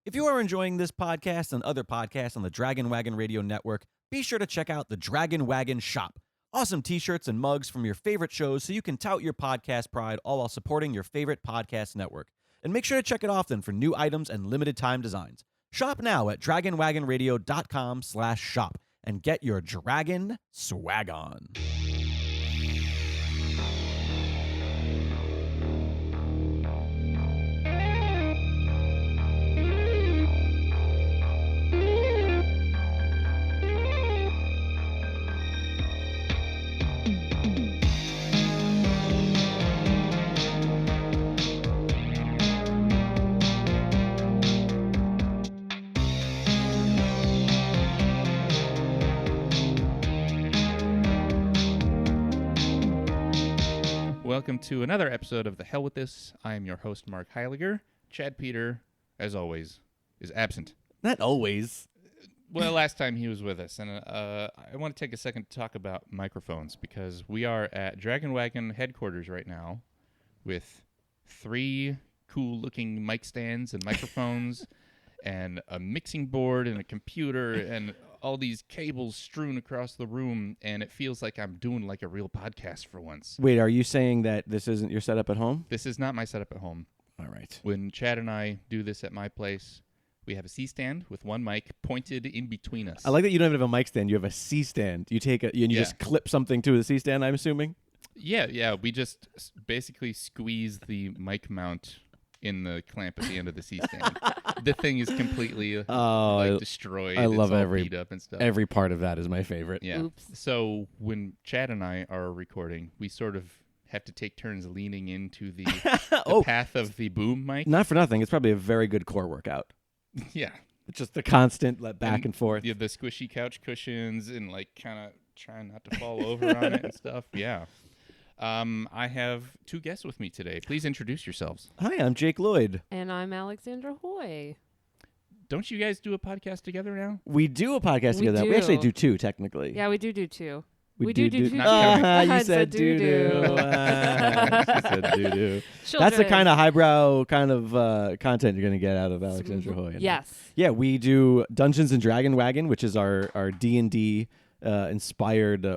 If you are enjoying this podcast and other podcasts on the Dragon Wagon Radio Network, be sure to check out the Dragon Wagon Shop. Awesome t-shirts and mugs from your favorite shows so you can tout your podcast pride all while supporting your favorite podcast network. And make sure to check it often for new items and limited time designs. Shop now at dragonwagonradio.com/shop and get your dragon swag on. Welcome to another episode of The Hell With This. I am your host, Mark Heiliger. Chad Peter, as always, is absent. Not always. Well, last time he was with us. And I want to take a second to talk about microphones because we are at Dragon Wagon headquarters right now with 3 cool-looking mic stands and microphones and a mixing board and a computer and all these cables strewn across the room, and it feels like I'm doing like a real podcast for once. Wait, are you saying that this isn't your setup at home? This is not my setup at home. All right. When Chad and I do this at my place, we have a C-stand with one mic pointed in between us. I like that you don't even have a mic stand. You have a C-stand. You take and you just clip something to the C-stand, I'm assuming? Yeah. We just basically squeeze the mic mount in the clamp at the end of the C-stand. The thing is completely destroyed. I love it's all beat up and stuff. Every part of that is my favorite. Yeah. Oops. So when Chad and I are recording, we sort of have to take turns leaning into the path of the boom mic. Not for nothing. It's probably a very good core workout. Yeah. It's just the constant back and forth. Yeah, the squishy couch cushions and like kind of trying not to fall over on it and stuff. Yeah. I have 2 guests with me today. Please introduce yourselves. Hi, I'm Jake Lloyd. And I'm Alexandra Hoey. Don't you guys do a podcast together now? We do a podcast together. We actually do 2, technically. Yeah, we do 2. We do do. two. You said doo-doo. She said doo-doo. That's the kind of highbrow kind of content you're going to get out of Alexandra Hoey. Yes. Yeah, we do Dungeons and Dragon Wagon, which is our D&D inspired,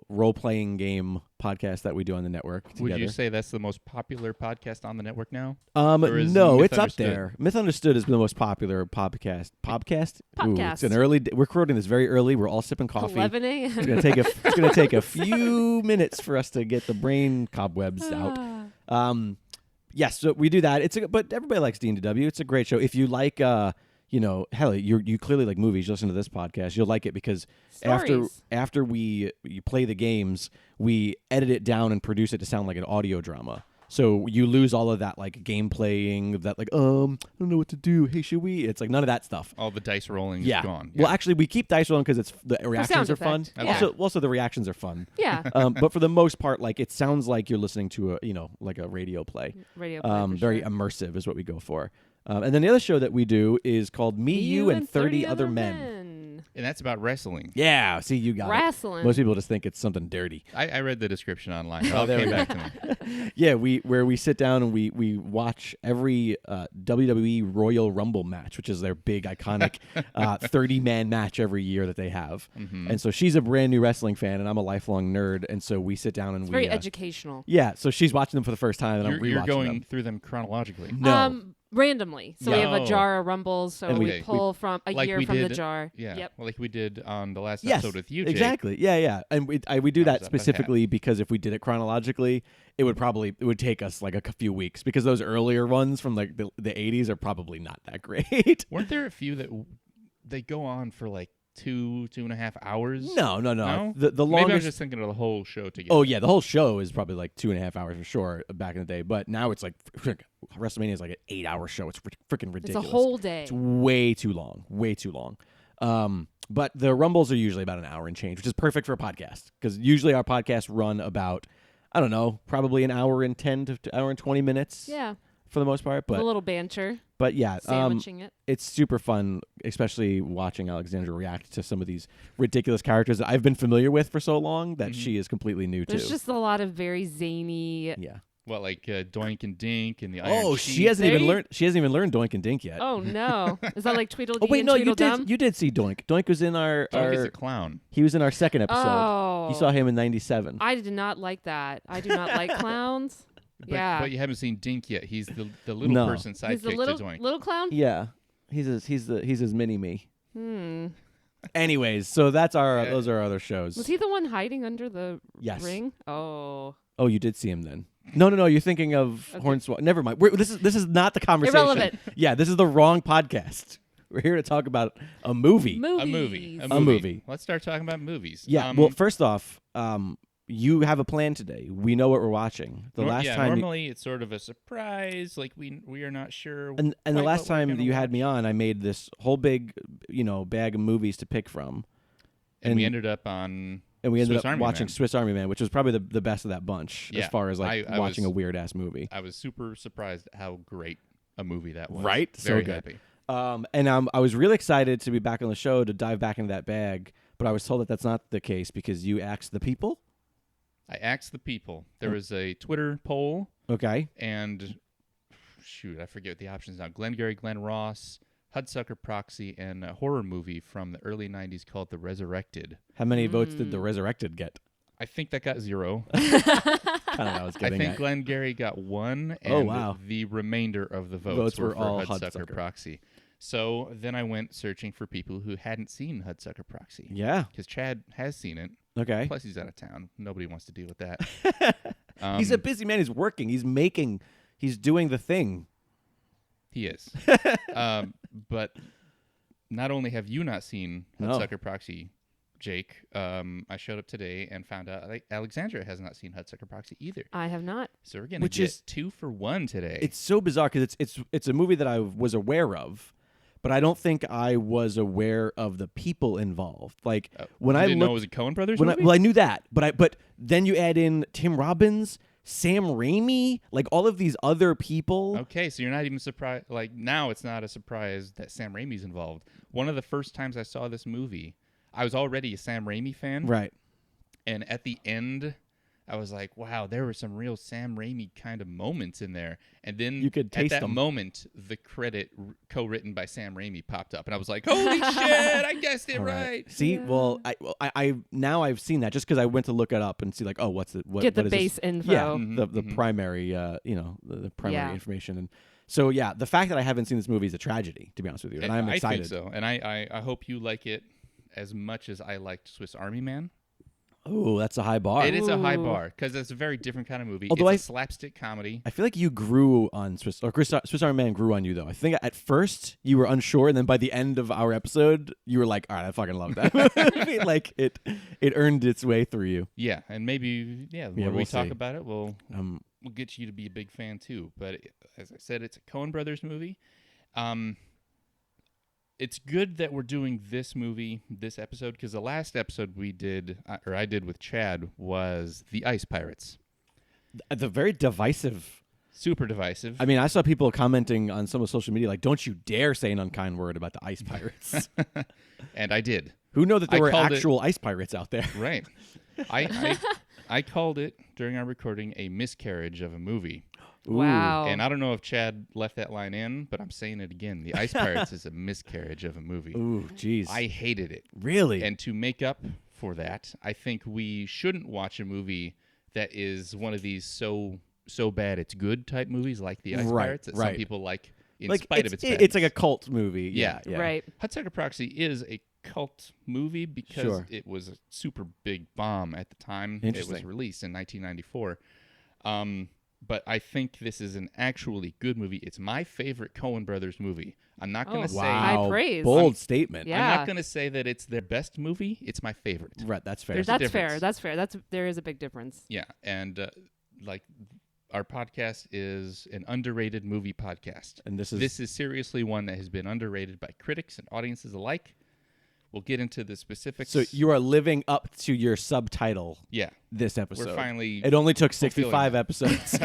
role-playing game podcast that we do on the network together. Would you say that's the most popular podcast on the network now? No, it's up there. Myth Understood is the most popular podcast. Podcast? Ooh, it's an early. We're recording this very early. We're all sipping coffee. 11 a.m. It's gonna take a few minutes for us to get the brain cobwebs out. Yes, so we do that. But everybody likes D&DW. It's a great show. If you like, hell, you clearly like movies. You listen to this podcast, you'll like it because after we play the games, we edit it down and produce it to sound like an audio drama. So you lose all of that like game playing, that like I don't know what to do. Hey, should we? It's like none of that stuff. All the dice rolling is gone. Yeah. Well, actually, we keep dice rolling because the reactions are fun. Yeah. Also the reactions are fun. Yeah. But for the most part, like it sounds like you're listening to like a radio play. Radio play. Very immersive is what we go for. And then the other show that we do is called Me, You, and 30 Other Men. And that's about wrestling. Yeah, see, you got Wrestling. it. Most people just think it's something dirty. I read the description online. It all came back to me. Yeah, where we sit down and we watch every WWE Royal Rumble match, which is their big, iconic 30-man match every year that they have. Mm-hmm. And so she's a brand new wrestling fan, and I'm a lifelong nerd, and so we sit down and it's very educational. Yeah, so she's watching them for the first time, and I'm rewatching You're going them. through them chronologically. No. Randomly. So we have a jar of Rumbles, so we pull from a year from the jar. Yeah, yep. Like we did on the last episode with you, Jake. Exactly. Yeah. And we do that specifically because if we did it chronologically, it would take us like a few weeks because those earlier ones from like the 80s are probably not that great. Weren't there a few that they go on for like 2.5 hours? No. The longest. Maybe I was just thinking of the whole show together. Oh yeah, the whole show is probably like 2.5 hours for sure back in the day. But now it's like WrestleMania is like an 8-hour show. It's freaking ridiculous. It's a whole day. It's way too long. But the Rumbles are usually about an hour and change, which is perfect for a podcast because usually our podcasts run about probably an hour and 10 to hour and 20 minutes. Yeah. For the most part, but a little banter. But yeah, sandwiching it. It's super fun, especially watching Alexandra react to some of these ridiculous characters that I've been familiar with for so long that she is completely new to. There's just a lot of very zany What, like Doink and Dink and the Iron Oh, Sheik? she hasn't even learned. She hasn't even learned Doink and Dink yet. Oh no! Is that like Tweedledee? Oh wait, and no, you Tweedledum? did. You did see Doink. Doink was in our. Doink is a clown. He was in our second episode. Oh, You saw him in '97. I did not like that. I do not like clowns. But you haven't seen Dink yet. He's the little person sidekick He's the little to Doink. little clown. Yeah, he's his mini me. Hmm. Anyways, so that's our those are our other shows. Was he the one hiding under the Yes. ring? Oh. Oh, you did see him then. No. You're thinking of Hornswoggle. Never mind. This is not the conversation. Irrelevant. Yeah, this is the wrong podcast. We're here to talk about a movie. A movie. Let's start talking about movies. Yeah. Well, first off, you have a plan today. We know what we're watching. Normally it's sort of a surprise. Like we are not sure. And the last time that you had me on, I made this whole big, bag of movies to pick from. And we ended up on. And we ended Swiss up Army watching Man. Swiss Army Man, which was probably the best of that bunch as far as I watching a weird ass movie. I was super surprised at how great a movie that was. Right? Very so good. Happy. And I was really excited to be back on the show to dive back into that bag, but I was told that that's not the case because you asked the people. I asked the people. There was a Twitter poll. Okay. And shoot, I forget the options now. Glengarry Glen Ross, Hudsucker Proxy, and a horror movie from the early 90s called The Resurrected. How many votes did The Resurrected get? I think that got 0. Kind of what I was getting I think at. Glengarry got 1, and the remainder of the votes were for all Hudsucker Proxy. So then I went searching for people who hadn't seen Hudsucker Proxy. Yeah. Because Chad has seen it. Okay. Plus he's out of town. Nobody wants to deal with that. He's a busy man. He's working. He's doing the thing. He is. But not only have you not seen Hudsucker Proxy, Jake, I showed up today and found out Alexandra has not seen Hudsucker Proxy either. I have not. So we're going to get 2 for 1 today. It's so bizarre because it's a movie that I was aware of, but I don't think I was aware of the people involved. Like when I didn't know it was a Coen Brothers movie? I knew that, but then you add in Tim Robbins, Sam Raimi, like all of these other people. Okay, so you're not even surprised. Like now, it's not a surprise that Sam Raimi's involved. One of the first times I saw this movie, I was already a Sam Raimi fan, right? And at the end, I was like, "Wow, there were some real Sam Raimi kind of moments in there." And then you could taste at that them. moment, the credit co-written by Sam Raimi popped up, and I was like, "Holy shit! I guessed it right." See, well, I now I've seen that just because I went to look it up and see like, oh, what get the is base this? info. Yeah, the primary, the primary information, and so the fact that I haven't seen this movie is a tragedy, to be honest with you, and I'm excited. I think so, and I hope you like it as much as I liked Swiss Army Man. Oh, that's a high bar. It is a high bar because it's a very different kind of movie. Although it's a slapstick comedy. I feel like you grew on Swiss Army Man grew on you though. I think at first you were unsure, and then by the end of our episode, you were like, "All right, I fucking love that movie." Like it earned its way through you. Yeah, and maybe the more we talk about it, we'll get you to be a big fan too. But as I said, it's a Coen Brothers movie. It's good that we're doing this movie, this episode, because the last episode we did, or I did with Chad, was The Ice Pirates. The very divisive. Super divisive. I mean, I saw people commenting on some of social media like, don't you dare say an unkind word about the Ice Pirates. And I did. Who know that there were actual ice pirates out there? Right. I called it, during our recording, a miscarriage of a movie. Ooh. Wow. And I don't know if Chad left that line in, but I'm saying it again. The Ice Pirates is a miscarriage of a movie. Ooh, jeez. I hated it. Really? And to make up for that, I think we shouldn't watch a movie that is one of these so bad it's good type movies like The Ice Pirates that some people like in spite of its badness. It's like a cult movie. Yeah. Right. Hudsucker Proxy is a cult movie because it was a super big bomb at the time it was released in 1994. But I think this is an actually good movie. It's my favorite Coen Brothers movie. I'm not going to say... High praise. Bold statement. Yeah. I'm not going to say that it's their best movie. It's my favorite. Right, that's fair. That's fair. That's fair. There is a big difference. Yeah, and our podcast is an underrated movie podcast. And this is seriously one that has been underrated by critics and audiences alike. We'll get into the specifics. So you are living up to your subtitle. Yeah. This episode. We're finally. It only took 65 episodes.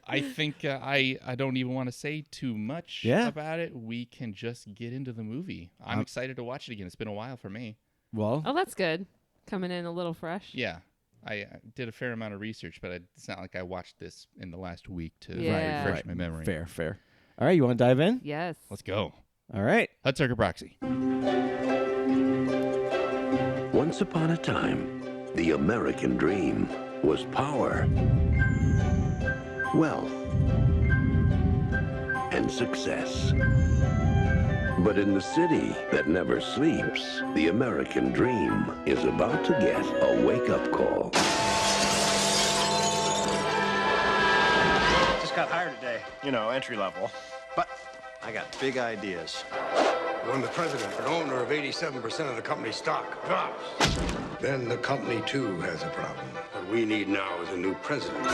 I think I don't even want to say too much about it. We can just get into the movie. I'm excited to watch it again. It's been a while for me. Well. Oh, that's good. Coming in a little fresh. Yeah. I did a fair amount of research, but it's not like I watched this in the last week to refresh my memory. Fair. All right, you want to dive in? Yes. Let's go. All right. Hudsucker Proxy. Once upon a time, the American dream was power, wealth, and success. But in the city that never sleeps, the American dream is about to get a wake-up call. Just got hired today. You know, entry level. But I got big ideas. When the president and owner of 87% of the company's stock drops, then the company too has a problem. What we need now is a new president.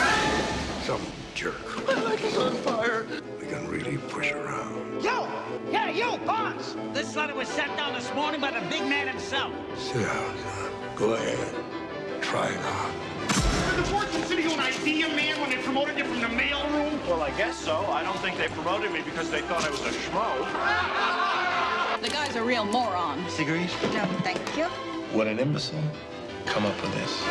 Some jerk. My leg is on fire. We can really push around. Yo! Yeah, you, boss! This letter was sent down this morning by the big man himself. Sit down, son. Go ahead. Try it on. Did the Fortune City own idea, man, when they promoted you from the mail room? Well, I guess so. I don't think they promoted me because they thought I was a schmo. The guy's a real moron. Cigarettes? No, thank you. What an imbecile. Come up with this.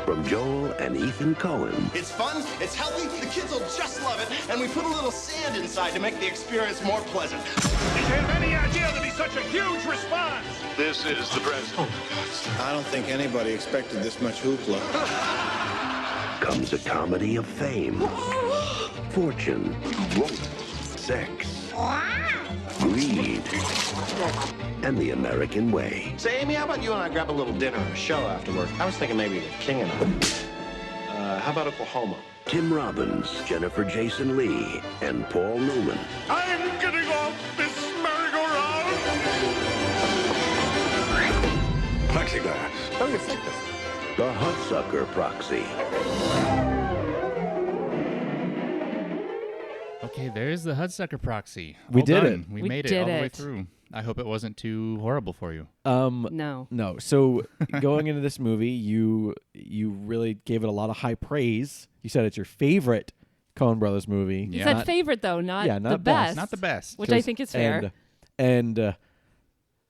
From Joel and Ethan Coen. It's fun, it's healthy, the kids will just love it, and we put a little sand inside to make the experience more pleasant. Did you have any idea there'd be such a huge response? This is the president. I don't think anybody expected this much hoopla. Comes a comedy of fame, fortune, sex, greed, and the American way. Say, Amy, how about you and I grab a little dinner and a show afterward? I was thinking maybe the King and I. How about Oklahoma? Tim Robbins, Jennifer Jason Leigh, and Paul Newman. I'm getting off this merry-go-round. Plexiglass. How do you think this? The Hudsucker Proxy. Okay, there's the Hudsucker Proxy. We Well did done. it. We We made it did all the way it. through. I hope it wasn't too horrible for you. No. No. So going into this movie, you really gave it a lot of high praise. You said it's your favorite Coen Brothers movie. You Yeah. said Not- favorite, though, not, not the best. best. Not the best. Which I think is fair. And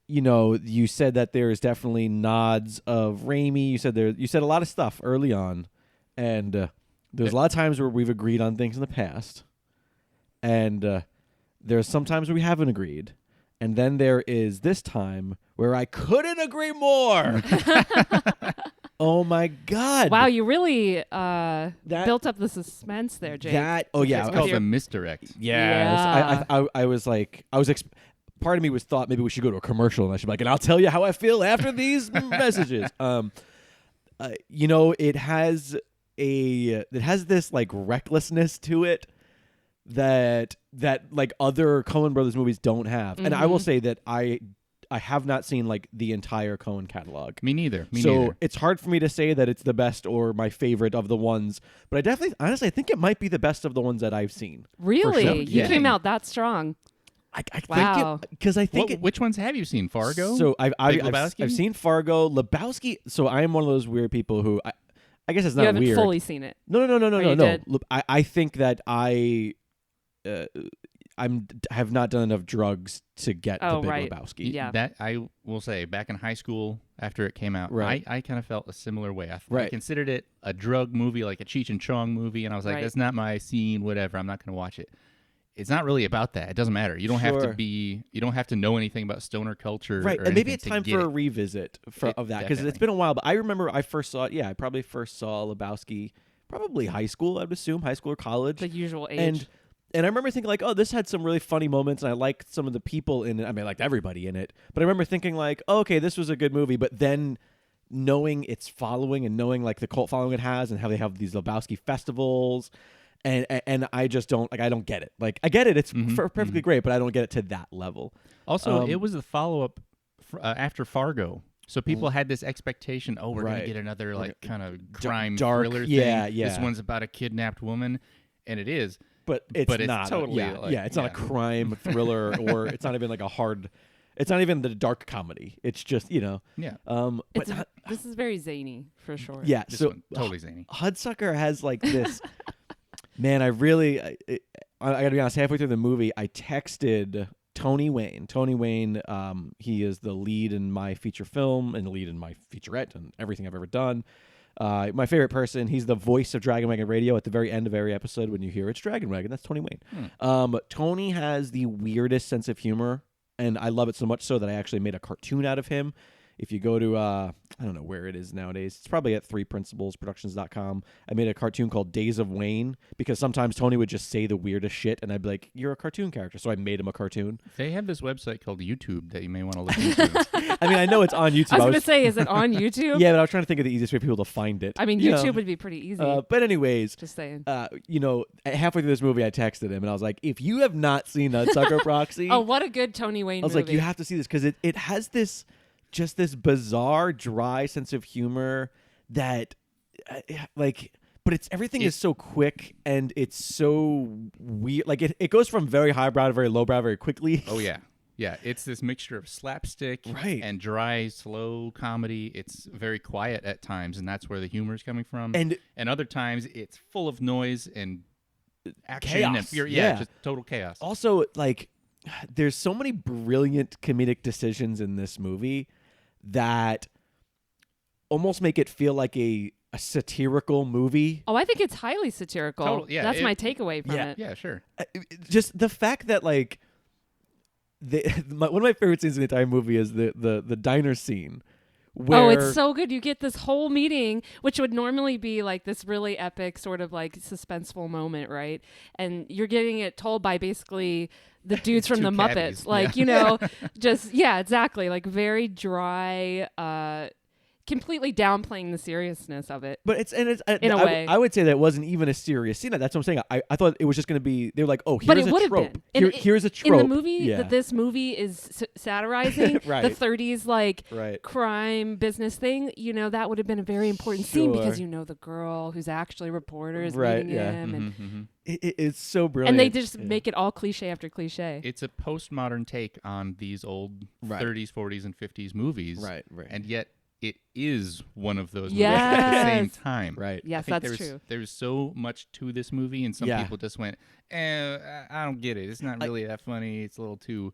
you know, you said that there is definitely nods of Raimi. You said a lot of stuff early on, and there's a lot of times where we've agreed on things in the past, and there's some times where we haven't agreed, and then there is this time where I couldn't agree more. Oh my God! Wow, you really built up the suspense there, Jake. It's It's called a misdirect. Yeah. I was like, part of me thought maybe we should go to a commercial and I should be like, and I'll tell you how I feel after these messages. You know, it has this like recklessness to it that like other Coen Brothers movies don't have. And I will say that I have not seen like the entire Coen catalog. Me neither. So it's hard for me to say that it's the best or my favorite of the ones, but I definitely, honestly, I think it might be the best of the ones that I've seen. Really? sure. You Yeah. came out that strong. I Wow. think it, because I think which ones have you seen? Fargo? So Big I've Lebowski? seen Fargo, Lebowski. So I am one of those weird people who I guess it's not You haven't weird. fully seen it. No. you did? Look, I think that I have not done enough drugs to get to Big right. Lebowski. Yeah. That I will say, back in high school, after it came out, Right. I kind of felt a similar way. I Right. considered it a drug movie, like a Cheech and Chong movie, and I was like, Right. that's not my scene, whatever, I'm not going to watch it. It's not really about that. It doesn't matter. You don't have Sure. to you don't have to know anything about stoner culture. Right, or and maybe anything it's to time get for a it. revisit of that because it's Definitely. been a while. But I remember I first saw it. Yeah, I probably first saw Lebowski probably high school. I would assume high school or college. The usual age. And I remember thinking like, oh, this had some really funny moments, and I liked some of the people in it. I mean, I liked everybody in it. But I remember thinking like, oh, okay, this was a good movie. But then knowing its following and knowing like the cult following it has and how they have these Lebowski festivals. And I just don't I don't get it. Like I get it, it's perfectly great, but I don't get it to that level. Also, it was the follow-up after Fargo. So people had this expectation, we're going Right. to get another like kind of crime dark, thriller yeah, thing. yeah. This one's about a kidnapped woman, and it is. But it's But it's not totally, yeah, like, yeah, it's not a yeah. crime thriller or it's not even like it's not even the dark comedy. It's just, you know. Yeah. But This is very zany, for sure. yeah, This so one, totally zany. Hudsucker has like this man, I got to be honest, halfway through the movie, I texted Tony Wayne. Tony Wayne, he is the lead in my feature film and the lead in my featurette and everything I've ever done. My favorite person, he's the voice of Dragon Wagon Radio at the very end of every episode. When you hear it's Dragon Wagon, that's Tony Wayne. Tony has the weirdest sense of humor, and I love it so much so that I actually made a cartoon out of him. If you go to, I don't know where it is nowadays. It's probably at 3principlesproductions.com. I made a cartoon called Days of Wayne because sometimes Tony would just say the weirdest shit, and I'd be like, you're a cartoon character. So I made him a cartoon. They have this website called YouTube that you may want to look into. I mean, I know it's on YouTube. I was going to say, is it on YouTube? Yeah, but I was trying to think of the easiest way for people to find it. I mean, YouTube would be pretty easy. But anyways. Just saying. Halfway through this movie, I texted him, and I was like, if you have not seen Hudsucker Proxy. Oh, what a good Tony Wayne movie. I was like, you have to see this because it has this bizarre, dry sense of humor that, but everything is so quick and it's so weird. Like it goes from very highbrow to very lowbrow very quickly. Oh yeah, yeah. It's this mixture of slapstick and dry, slow comedy. It's very quiet at times, and that's where the humor is coming from. And other times, it's full of noise and action chaos. And fear. Yeah, just total chaos. Also, there's so many brilliant comedic decisions in this movie that almost make it feel like a satirical movie. Oh, I think it's highly satirical. Total, yeah, that's my takeaway from it. Yeah, sure. Just the fact that one of my favorite scenes in the entire movie is the diner scene. Oh, it's so good. You get this whole meeting, which would normally be like this really epic sort of like suspenseful moment, right? And you're getting it told by basically the dudes from the Muppets. Exactly. Like very dry, completely downplaying the seriousness of it. But it's in a way. I would say that it wasn't even a serious scene. That's what I'm saying. I thought it was just going to be. They're like, oh, here's a trope. Here's a trope in the movie that this movie is satirizing. Right. The 30s crime business thing. That would have been a very important scene because the girl who's actually a reporter is meeting him, and it's so brilliant. And they just make it all cliche after cliche. It's a postmodern take on these old 30s, 40s, and 50s movies. Right. And yet it is one of those movies at the same time. Right. Yes, that's true. There's so much to this movie, and some people just went, I don't get it. It's not really that funny. It's a little too...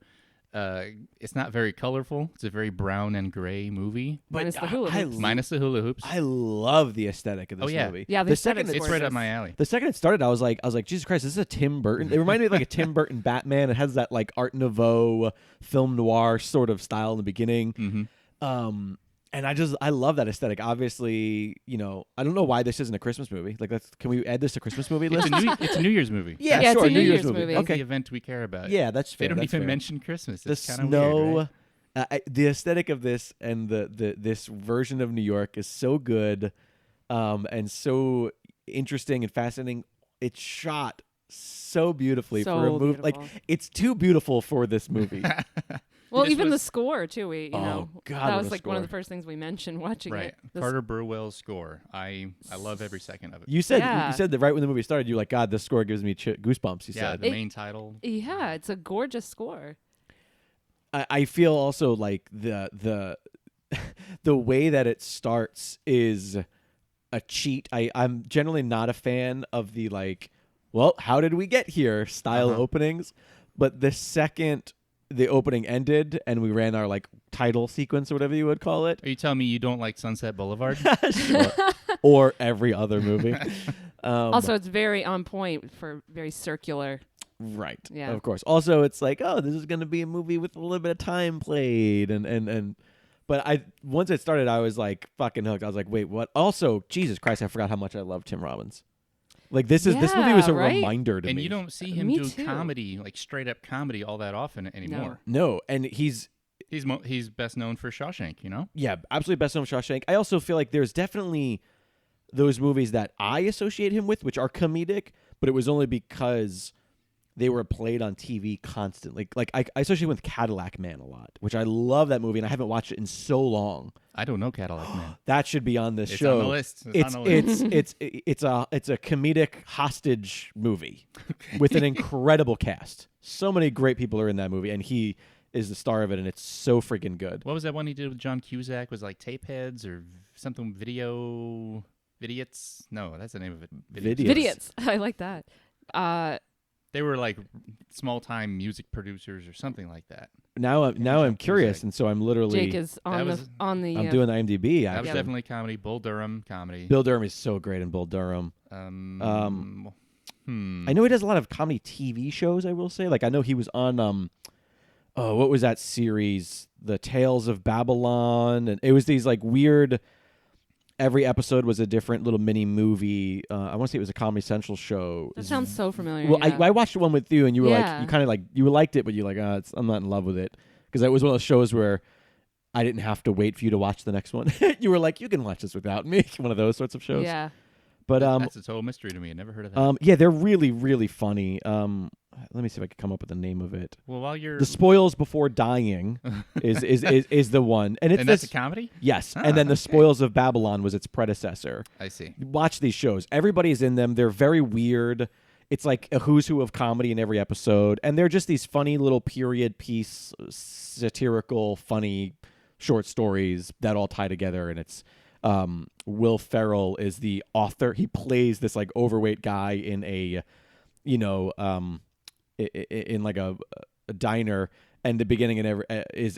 it's not very colorful. It's a very brown and gray movie. Minus the hula hoops. Minus the hula hoops. I love the aesthetic of this movie. Yeah, the second it's right up my alley. The second it started, I was like, Jesus Christ, this is a Tim Burton. It reminded me of like a Tim Burton Batman. It has that like Art Nouveau film noir sort of style in the beginning. Mm-hmm. And I love that aesthetic. Obviously, I don't know why this isn't a Christmas movie. Like, can we add this to Christmas movie list? It's a New Year's movie. Yeah, sure, it's a New Year's movie. Okay, the event we care about. Yeah, that's fair. They don't even mention Christmas. It's kind of weird, right? The aesthetic of this and this version of New York is so good, and so interesting and fascinating. It's shot so beautifully for a movie. Like, it's too beautiful for this movie. Well, even the score too. God, that was like one of the first things we mentioned watching it. Carter Burwell's score. I love every second of it. You said that right when the movie started. You were like, God, this score gives me goosebumps. You said the main title. Yeah, it's a gorgeous score. I feel also like the way that it starts is a cheat. I'm generally not a fan of the how did we get here style openings, but the second the opening ended and we ran our title sequence or whatever you would call it. Are you telling me you don't like Sunset Boulevard? Sure. Or every other movie. Also, it's very on point for very circular. Right. Yeah. Of course. Also, it's like, oh, this is going to be a movie with a little bit of time played but once it started, I was like fucking hooked. I was like, wait, what? Also, Jesus Christ, I forgot how much I loved Tim Robbins. This movie was a reminder to me. And you don't see him do comedy, straight up comedy, all that often anymore. No, and he's best known for Shawshank, Yeah, absolutely best known for Shawshank. I also feel like there's definitely those movies that I associate him with, which are comedic, but it was only because they were played on TV constantly. I associate with Cadillac Man a lot, which I love that movie, and I haven't watched it in so long. I don't know Cadillac Man. That should be on this it's show. On the list. It's on the list. It's a comedic hostage movie with an incredible cast. So many great people are in that movie, and he is the star of it, and it's so freaking good. What was that one he did with John Cusack? Was Tape Heads or something? Vidiots? No, that's the name of it. Vidiots. I like that. They were small-time music producers or something like that. now I'm curious, Cusack. and so I'm literally Jake is on the I'm doing the IMDb. That was definitely comedy. Bull Durham comedy. Bill Durham is so great in Bull Durham. I know he does a lot of comedy TV shows. I will say, like I know he was on what was that series? The Tales of Babylon, and it was these like weird. Every episode was a different little mini movie. I want to say it was a Comedy Central show. That sounds so familiar. Well, yeah. I watched one with you, and you were Yeah. like, you kind of like, you liked it, but you're like, I'm not in love with it. Because it was one of those shows where I didn't have to wait for you to watch the next one. You were like, you can watch this without me. One of those sorts of shows. Yeah. But that's a total mystery to me. I never heard of that. yeah, they're really, really funny. Let me see if I can come up with the name of it. Well, while you're The Spoils Before Dying is the one, and that's a comedy. Yes, and then The Spoils of Babylon was its predecessor. I see. Watch these shows. Everybody's in them. They're very weird. It's like a who's who of comedy in every episode, and they're just these funny little period piece, satirical, funny short stories that all tie together, and it's. Will Ferrell is the author. He plays this like overweight guy in a, in like a diner, and the beginning of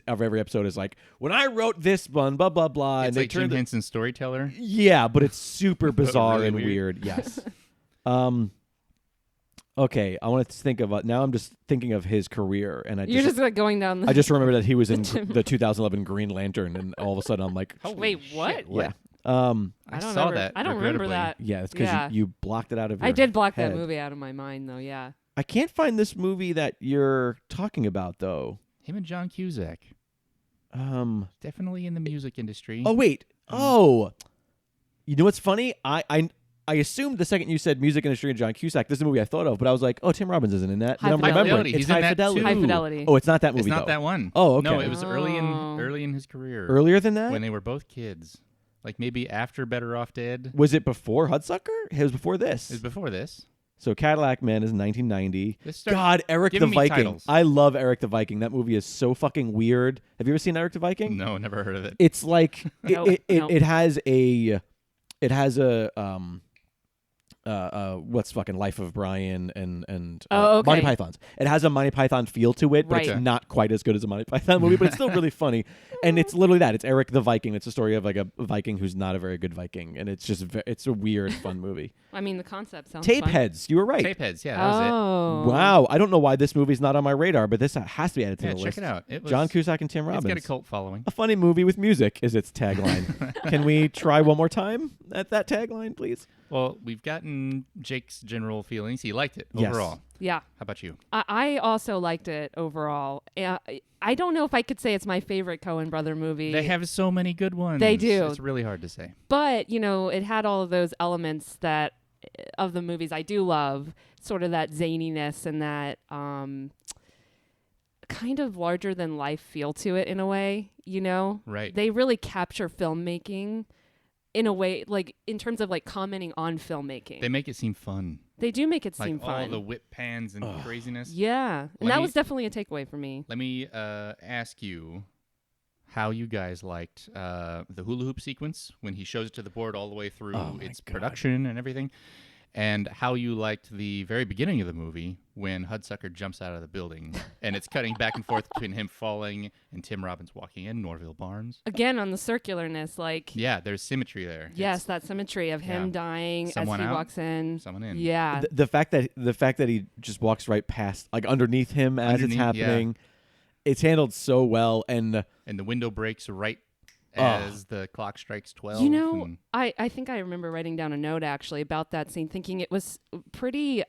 every episode is like, when I wrote this one, blah blah blah, It's and they like Jim turned Henson's Storyteller. Yeah, but it's super bizarre really and weird. Yes. Okay, I want to think of now. I'm just thinking of his career, and You're just like going down. I just remember that he was in the 2011 Green Lantern, and all of a sudden I'm like, wait, what? Shit, what? Yeah. I don't saw remember, that. I don't remember that. Yeah, it's because you blocked it out of your I did block head. that movie out of my mind, though. Yeah. I can't find this movie that you're talking about, though. Him and John Cusack. Definitely in the music industry. Oh wait. Oh, you know what's funny? I assumed the second you said music industry and John Cusack, this is the movie I thought of, but I was like, oh, Tim Robbins isn't in that. High Then I'm Fidelity. remembering. He's It's in High that Fidelity. too. High Fidelity. Oh, it's not that movie. It's not though. that one. Oh, okay. No, it was early in his career. Earlier than that? When they were both kids. Like maybe after Better Off Dead. Was it before Hudsucker? It was before this. It was before this. So Cadillac Man is 1990. This God, Eric the giving me Viking. titles. I love Eric the Viking. That movie is so fucking weird. Have you ever seen Eric the Viking? No, never heard of it. It's like Nope. it has a what's fucking Life of Brian and okay. Monty Python's. It has a Monty Python feel to it, but Right. it's not quite as good as a Monty Python movie, but it's still really funny. And it's literally that. It's Eric the Viking. It's a story of like a Viking who's not a very good Viking, and it's just it's a weird, fun movie. I mean, the concept sounds Tape fun. Heads. You were right. Tapeheads, yeah, that was it. Oh. Wow. I don't know why this movie's not on my radar, but this has to be added to Yeah, the check list. it out. It was, John Cusack and Tim Robbins. It's got a cult following. A funny movie with music is its tagline. Can we try one more time at that tagline, please? Well, we've gotten Jake's general feelings. He liked it Yes. overall. Yeah. How about you? I also liked it overall. I don't know if I could say it's my favorite Coen brother movie. They have so many good ones. They do. It's really hard to say. But, it had all of those elements that of the movies I do love, sort of that zaniness and that kind of larger than life feel to it in a way, Right. They really capture filmmaking in a way, like in terms of like commenting on filmmaking. They make it seem fun. They do make it Like seem fun. all the whip pans and craziness. Yeah. And that was definitely a takeaway for me. Let me ask you how you guys liked the hula hoop sequence when he shows it to the board all the way through its production and everything, and how you liked the very beginning of the movie when Hudsucker jumps out of the building and it's cutting back and forth between him falling and Tim Robbins walking in, Norville Barnes. Again, on the circularness, like... Yeah, there's symmetry there. Yes, that symmetry of him dying Someone as he out, walks in. someone in. Yeah. The fact that he just walks right past, like underneath him as it's happening, it's handled so well, and the window breaks right as the clock strikes 12. I think I remember writing down a note actually about that scene, thinking it was pretty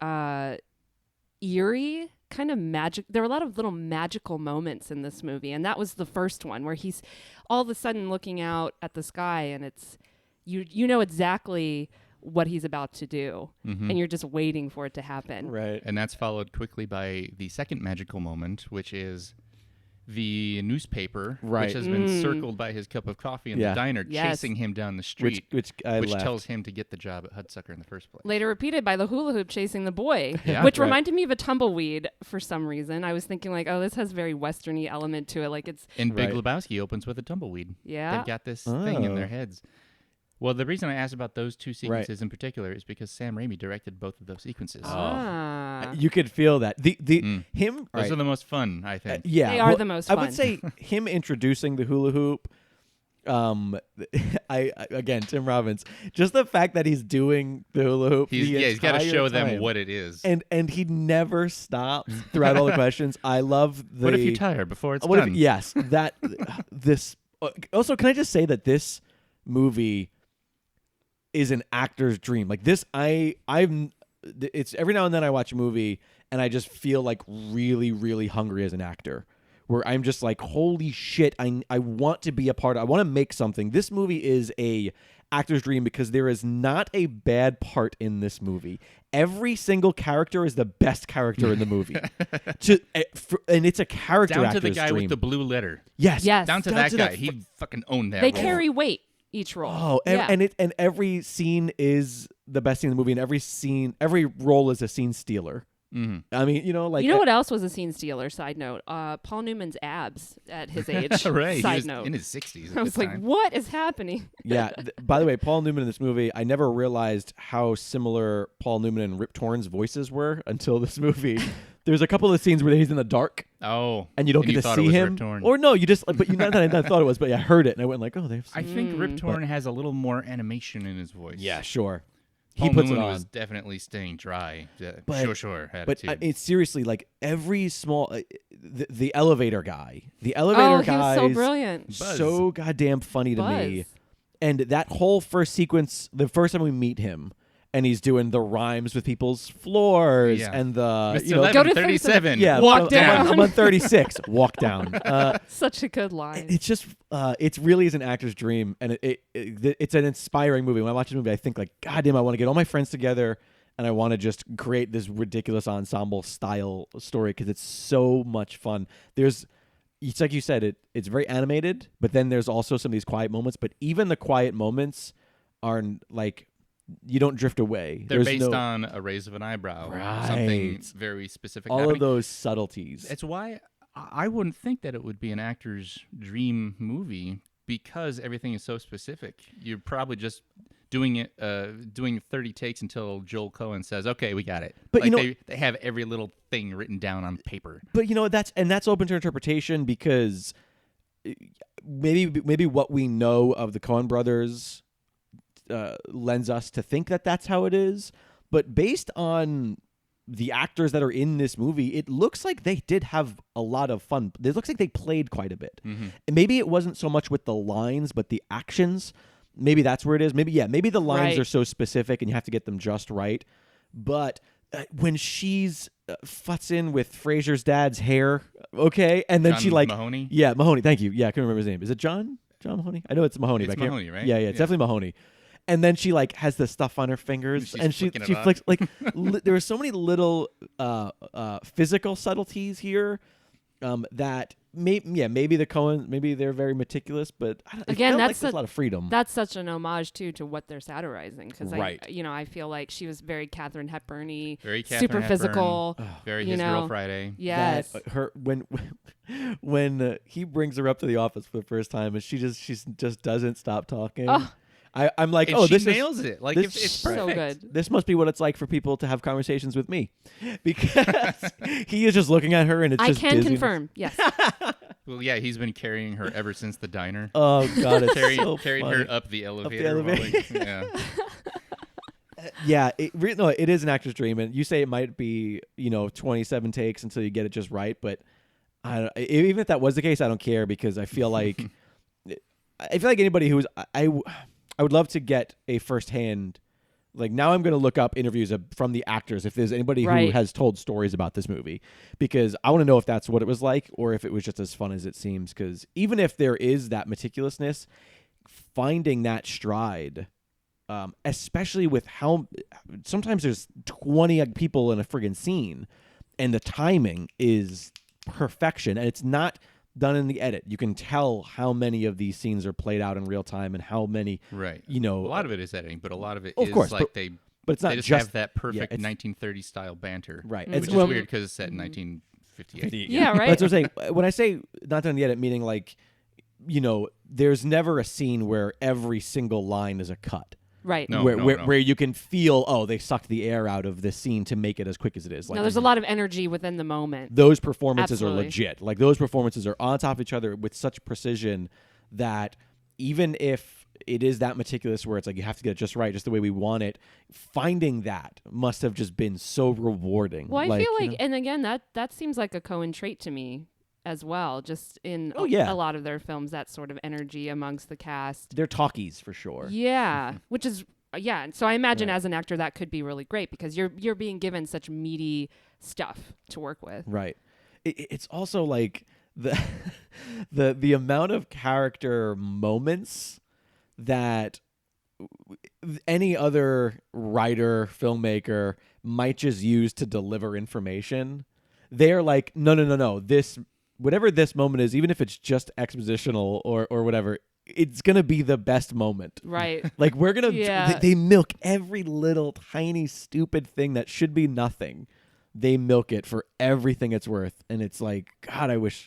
eerie, kind of magic. There were a lot of little magical moments in this movie, and that was the first one where he's all of a sudden looking out at the sky, and it's you know exactly what he's about to do, and you're just waiting for it to happen. Right. And that's followed quickly by the second magical moment, which is the newspaper, which has been circled by his cup of coffee in the diner, chasing him down the street, which tells him to get the job at Hudsucker in the first place. Later repeated by the hula hoop chasing the boy, Yeah. which reminded me of a tumbleweed for some reason. I was thinking like, oh, this has very Western-y element to it. Like it's... And Big Lebowski opens with a tumbleweed. Yeah. They've got this thing in their heads. Well, the reason I asked about those two sequences in particular is because Sam Raimi directed both of those sequences. You could feel that. Him. Those are the most fun, I think. Yeah, they are the most fun. I would say him introducing the hula hoop. Again, Tim Robbins. Just the fact that he's doing the hula hoop. He's got to show them what it is, and he never stops throughout all the questions. I love the. What if you tire before it's done? Yes, that this. Also, can I just say that this movie is an actor's dream? Like this, it's every now and then I watch a movie and I just feel like really, really hungry as an actor. Where I'm just like, holy shit, I want to be a part of, I want to make something. This movie is a actor's dream because there is not a bad part in this movie. Every single character is the best character in the movie. And it's a character down actor's to the guy dream. with the blue letter. Yes. Down to that guy. He fucking owned that They role. carry weight each role. Oh, and every scene is the best scene in the movie, and every role is a scene stealer. Mm-hmm. I mean, like you know what else was a scene stealer? Side note: Paul Newman's abs at his age. Right, Side he was note: in his 60s. I was like, "What is happening?" Yeah. By the way, Paul Newman in this movie, I never realized how similar Paul Newman and Rip Torn's voices were until this movie. There's a couple of scenes where he's in the dark. Oh, and you don't get to see him. Or no, you just. But not that I thought it was, but I heard it and I went like, "Oh, they've." I think Rip Torn has a little more animation in his voice. Yeah, sure. Paul He puts Newman it on. was definitely staying dry. Sure. But it's seriously like every small the elevator guy. The elevator guy he was so brilliant. So goddamn funny to me. And that whole first sequence, the first time we meet him, and he's doing the rhymes with people's floors and the Mr. 1137. Yeah, walk down. I'm on 36. Walk down. Such a good line. It's just it really is an actor's dream, and it's an inspiring movie. When I watch this movie, I think like, God damn, I want to get all my friends together, and I want to just create this ridiculous ensemble style story because it's so much fun. It's like you said, it's very animated, but then there's also some of these quiet moments. But even the quiet moments are like. You don't drift away. They're based on a raise of an eyebrow, something very specific. All of those subtleties. It's why I wouldn't think that it would be an actor's dream movie because everything is so specific. You're probably just doing 30 takes until Joel Coen says, "Okay, we got it." But they have every little thing written down on paper. But that's open to interpretation because maybe what we know of the Coen Brothers. Lends us to think that that's how it is, but based on the actors that are in this movie, it looks like they did have a lot of fun. It looks like they played quite a bit. Mm-hmm. And maybe it wasn't so much with the lines, but the actions. Maybe that's where it is. Maybe the lines are so specific and you have to get them just right. But when she's futzing with Fraser's dad's hair, okay, and then John she like Mahoney? Yeah, Mahoney. Thank you. Yeah, I couldn't remember his name. Is it John Mahoney? I know it's Mahoney. It's but Mahoney, right? Yeah, it's definitely Mahoney. And then she like has the stuff on her fingers, and she flicks like there are so many little physical subtleties here that maybe the Coen maybe they're very meticulous, but again that's a lot of freedom. That's such an homage too to what they're satirizing because right. I feel like she was very Katharine Hepburn-y, Hepburn, super physical, very His Girl Friday. Yes, her when he brings her up to the office for the first time and she just doesn't stop talking. I'm like, and this nails it. Like it's so good. This must be what it's like for people to have conversations with me, because he is just looking at her and it's I just. can dizziness. confirm. Yes. Well, yeah, he's been carrying her ever since the diner. Oh God, it's carried her up the elevator. Yeah. Yeah, it is an actor's dream, and you say it might be 27 takes until you get it just right, but even if that was the case, I don't care because I feel like anybody who's I would love to get a firsthand. Like now, I'm going to look up interviews from the actors if there's anybody who has told stories about this movie, because I want to know if that's what it was like or if it was just as fun as it seems. Because even if there is that meticulousness, finding that stride, especially with how sometimes there's 20 people in a friggin' scene, and the timing is perfection, and it's not done in the edit. You can tell how many of these scenes are played out in real time and how many, a lot of it is editing, but a lot of it is like but it's not they just have that perfect 1930s style banter. Right. Which is weird because it's set in 1958. Yeah, right. That's what I'm saying. When I say not done in the edit, meaning like, there's never a scene where every single line is a cut. Right. Where you can feel, they sucked the air out of this scene to make it as quick as it is. Like, no, there's a lot of energy within the moment. Those performances Absolutely. are legit. Like, those performances are on top of each other with such precision that even if it is that meticulous where it's like you have to get it just right, just the way we want it, finding that must have just been so rewarding. Well, I feel like, and again, that seems like a Coen trait to me as well, just in a lot of their films, that sort of energy amongst the cast. They're talkies for sure. Yeah, which is, so I imagine as an actor that could be really great because you're being given such meaty stuff to work with. Right. It's also like the amount of character moments that any other writer, filmmaker might just use to deliver information. They're like, no. Whatever this moment is, even if it's just expositional or whatever, it's going to be the best moment. Right. Like, we're going to... They milk every little tiny stupid thing that should be nothing. They milk it for everything it's worth. And it's like, God, I wish...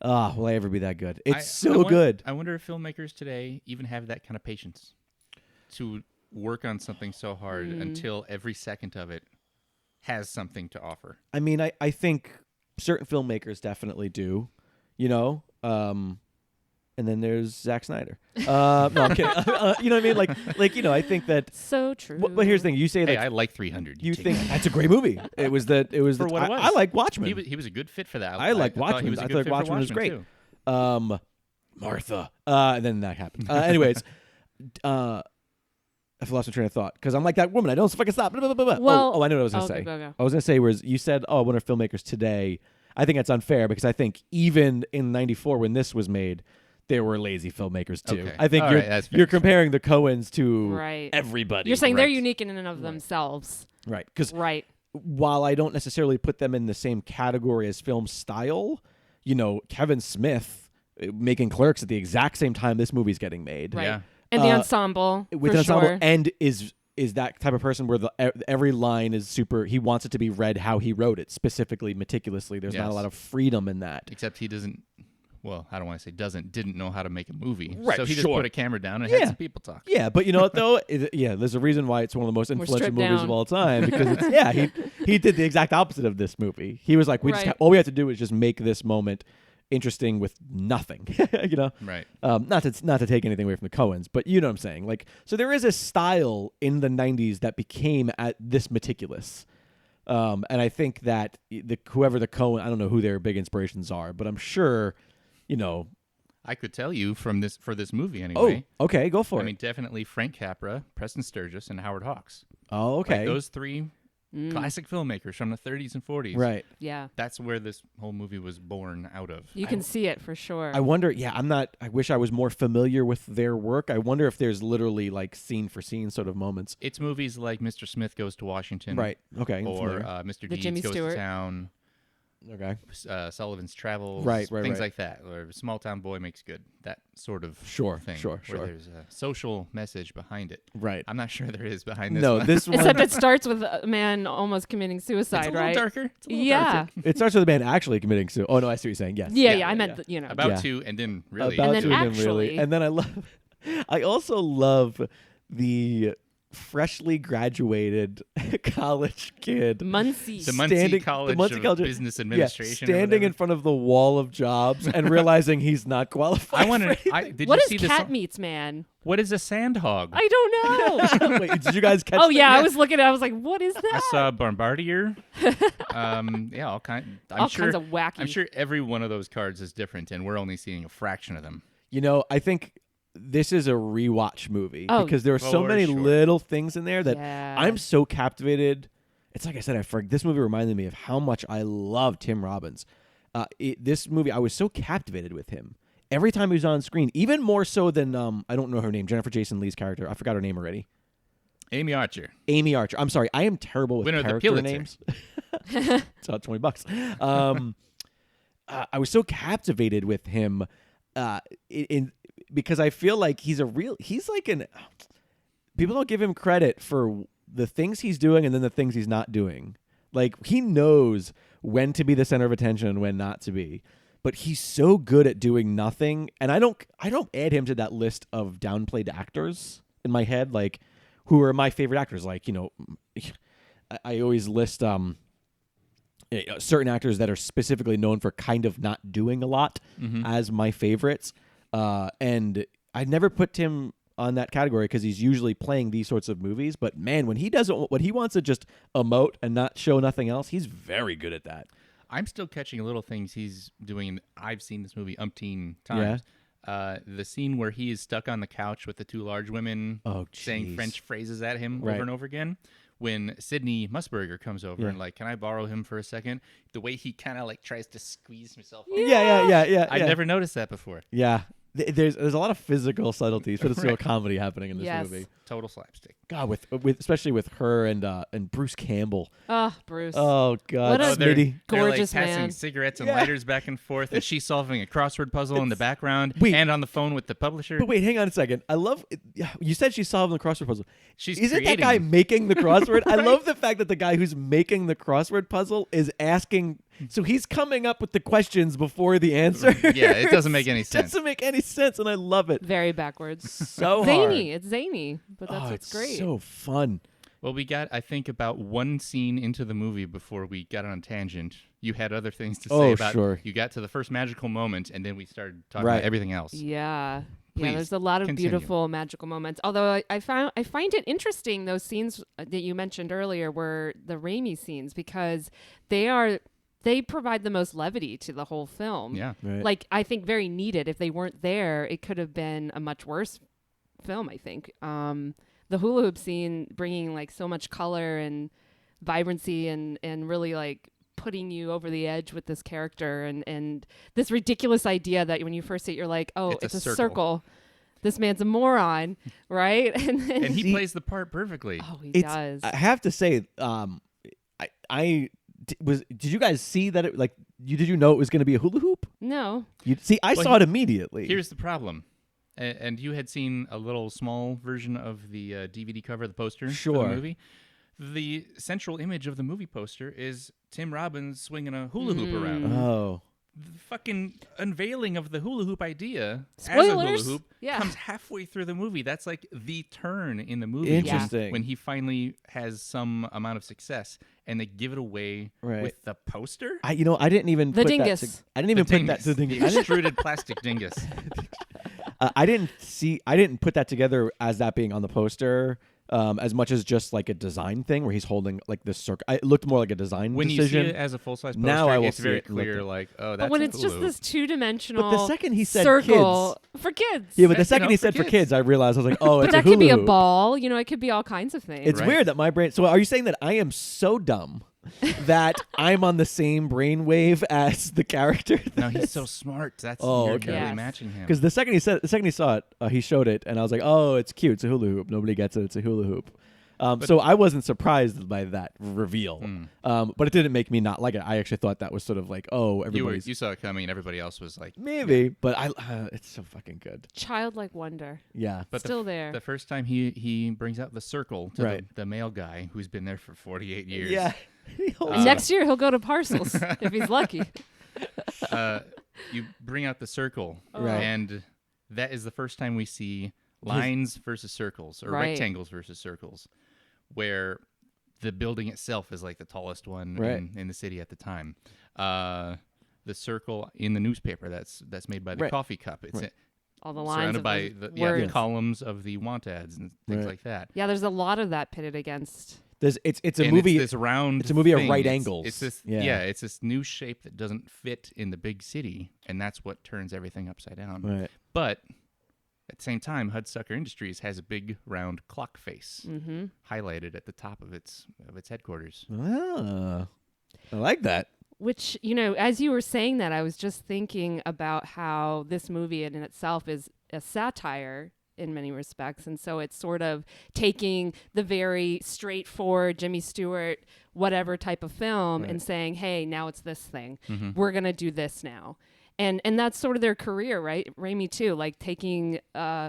will I ever be that good? It's good. I wonder if filmmakers today even have that kind of patience to work on something so hard until every second of it has something to offer. I mean, I think... certain filmmakers definitely do, and then there's Zack Snyder. No, I'm kidding. You know what I mean? Like, I think that. So true. But here's the thing: you say that I like 300. You think that's a great movie? It was for what it was. I like Watchmen. He was a good fit for that. I like Watchmen. I thought Watchmen was great. Martha. And then that happened. Anyways, I've lost my train of thought because I'm like that woman. I don't fucking stop. Blah, blah, blah, blah. Well, I know what I was going to say. Go. I was going to say, whereas you said, one of filmmakers today, I think that's unfair because I think even in '94 when this was made, there were lazy filmmakers too. Okay. I think you're comparing the Coens to everybody. You're saying they're unique in and of themselves. Right. Because right. while I don't necessarily put them in the same category as film style, Kevin Smith making Clerks at the exact same time this movie's getting made. Right. Yeah. And the ensemble, with for the ensemble, sure. and is that type of person where every line is super. He wants it to be read how he wrote it, specifically, meticulously. There's not a lot of freedom in that. Except he doesn't. Well, I don't want to say didn't know how to make a movie. Right. So he just put a camera down and had some people talk. Yeah, but you know what though? There's a reason why it's one of the most influential movies of all time because he did the exact opposite of this movie. He was like, all we have to do is just make this moment interesting with nothing, Right. Not to take anything away from the Coens, but you know what I'm saying. Like, so there is a style in the '90s that became at this meticulous, and I think that whoever the Coen, I don't know who their big inspirations are, but I'm sure, I could tell you for this movie anyway. Oh, okay, go for it. I mean, definitely Frank Capra, Preston Sturges, and Howard Hawks. Oh, okay. Like those three classic filmmakers from the 30s and 40s. Right. Yeah. That's where this whole movie was born out of. You can see it for sure. I wonder, I wish I was more familiar with their work. I wonder if there's literally like scene for scene sort of moments. It's movies like Mr. Smith Goes to Washington. Right. Okay. Or Mr. Deeds Jimmy Goes Stewart. to Town. Okay. Sullivan's Travels. Right. Things like that. Or Small Town Boy Makes Good. That sort of thing. Sure. Where there's a social message behind it. Right. I'm not sure there is behind this No, one. this one... Except it starts with a man almost committing suicide, it's a little darker. It's a little darker. It starts with a man actually committing suicide. Oh, no, I see what you're saying. Yes. Yeah, I meant, About to, and then really. About and to, then and then really. And then I also love the freshly graduated college kid. Muncie. The Muncie College of Business Administration. Standing in front of the wall of jobs and realizing he's not qualified. What is cat meats, man? What is a sandhog? I don't know. Wait, did you guys catch that? Yeah, I was looking at it. I was like, what is that? I saw Bombardier. All kinds of wacky. I'm sure every one of those cards is different, and we're only seeing a fraction of them. I think this is a rewatch movie because there are so many little things in there that I'm so captivated. It's like I said, this movie reminded me of how much I love Tim Robbins. This movie, I was so captivated with him. Every time he was on screen, even more so than, I don't know her name, Jennifer Jason Leigh's character. I forgot her name already. Amy Archer. I'm sorry. I am terrible with character names. It's about $20. I was so captivated with him because I feel like he's people don't give him credit for the things he's doing and then the things he's not doing. Like, he knows when to be the center of attention and when not to be. But he's so good at doing nothing. And I don't add him to that list of downplayed actors in my head. Like, who are my favorite actors. Like, I always list certain actors that are specifically known for kind of not doing a lot as my favorites. And I never put Tim on that category because he's usually playing these sorts of movies. But man, when he wants to just emote and not show nothing else, he's very good at that. I'm still catching little things he's doing. I've seen this movie umpteen times. The scene where he is stuck on the couch with the two large women saying French phrases at him over and over again. When Sidney Musburger comes over and like, can I borrow him for a second? The way he kind of like tries to squeeze himself. Yeah. I've never noticed that before. Yeah. There's a lot of physical subtleties, but it's still comedy happening in this movie. Total slapstick. God, with especially with her and Bruce Campbell. Oh, Bruce. Oh God, what a Smitty. gorgeous they're like passing man. cigarettes and lighters back and forth, and she's solving a crossword puzzle in the background and on the phone with the publisher. But wait, hang on a second. I love you said she's solving the crossword puzzle. Isn't that guy creating. making the crossword? I love the fact that the guy who's making the crossword puzzle is asking. So he's coming up with the questions before the answer. Yeah, it doesn't make any It sense. doesn't make any sense, and I love it. Very backwards. So zany. hard. It's zany, but that's what's it's great. so fun. Well, we got, I think, about one scene into the movie before we got on a tangent. You had other things to say about sure. You got to the first magical moment, and then we started talking Right. about everything else. Yeah. Please, yeah, there's a lot of continue. beautiful magical moments. Although I find it interesting, those scenes that you mentioned earlier were the Raimi scenes, because they provide the most levity to the whole film. Yeah. Right. Like, I think very needed. If they weren't there, it could have been a much worse film, I think. The hula hoop scene bringing like so much color and vibrancy and really like putting you over the edge with this character and this ridiculous idea that when you first see it, you're like, oh, it's a circle. This man's a moron, right? And he plays the part perfectly. Oh, he does. I have to say, did you guys see that? Did you know it was going to be a hula hoop? No. I saw it immediately. Here's the problem. And you had seen a little small version of the DVD cover, the poster for the movie. The central image of the movie poster is Tim Robbins swinging a hula hoop around. Oh. The fucking unveiling of the hula hoop idea Spoilers? as a hula hoop Yeah. comes halfway through the movie. That's like the turn in the movie. Interesting. When he finally has some amount of success, and they give it away with the poster. I didn't even The put dingus. that. I didn't even put that to the dingus. The extruded plastic dingus. I didn't put that together as that being on the poster. As much as just like a design thing where he's holding like this circle. It looked more like a design when decision. you see it as a full-size poster, Now I will it's see very it and look clear, at- like, oh, that's But when a it's hula just hoop. this two-dimensional But the second he said circle for kids. Yeah, but the second know, he for said for kids. kids, I realized I was like, oh, But it's that a hula could be a hoop. ball. It could be all kinds of things. It's weird that my brain. So are you saying that I am so dumb that I'm on the same brain wave as the character? No, he's so smart. That's Oh, you're okay. really Yes. matching him. Because the second he saw it, he showed it, and I was like, oh, it's cute. It's a hula hoop. Nobody gets it. It's a hula hoop. So I wasn't surprised by that reveal, but it didn't make me not like it. I actually thought that was sort of like, oh, everybody's You saw it coming, and everybody else was like, maybe, but it's so fucking good. Childlike wonder. Yeah, but Still there. The first time he brings out the circle to Right. the male guy who's been there for 48 years. yeah. Next year he'll go to Parcels if he's lucky. You bring out the circle, Right. and that is the first time we see lines versus circles, or Right. rectangles versus circles, where the building itself is like the tallest one Right. in the city at the time. The circle in the newspaper that's made by the Right. coffee cup. It's Right. All the lines surrounded of by the the words. columns of the want ads and things Right. like that. Yeah, there's a lot of that pitted against. It's a And movie. It's this round. it's a movie of thing. right It's- angles. It's this. Yeah. Yeah. It's this new shape that doesn't fit in the big city, and that's what turns everything upside down. Right. But at the same time, Hudsucker Industries has a big round clock face highlighted at the top of its headquarters. Ah, I like that. Which, as you were saying that, I was just thinking about how this movie in itself is a satire in many respects. And so it's sort of taking the very straightforward Jimmy Stewart, whatever type of film and saying, hey, now it's this thing. We're going to do this now. And that's sort of their career, right? Raimi too, like taking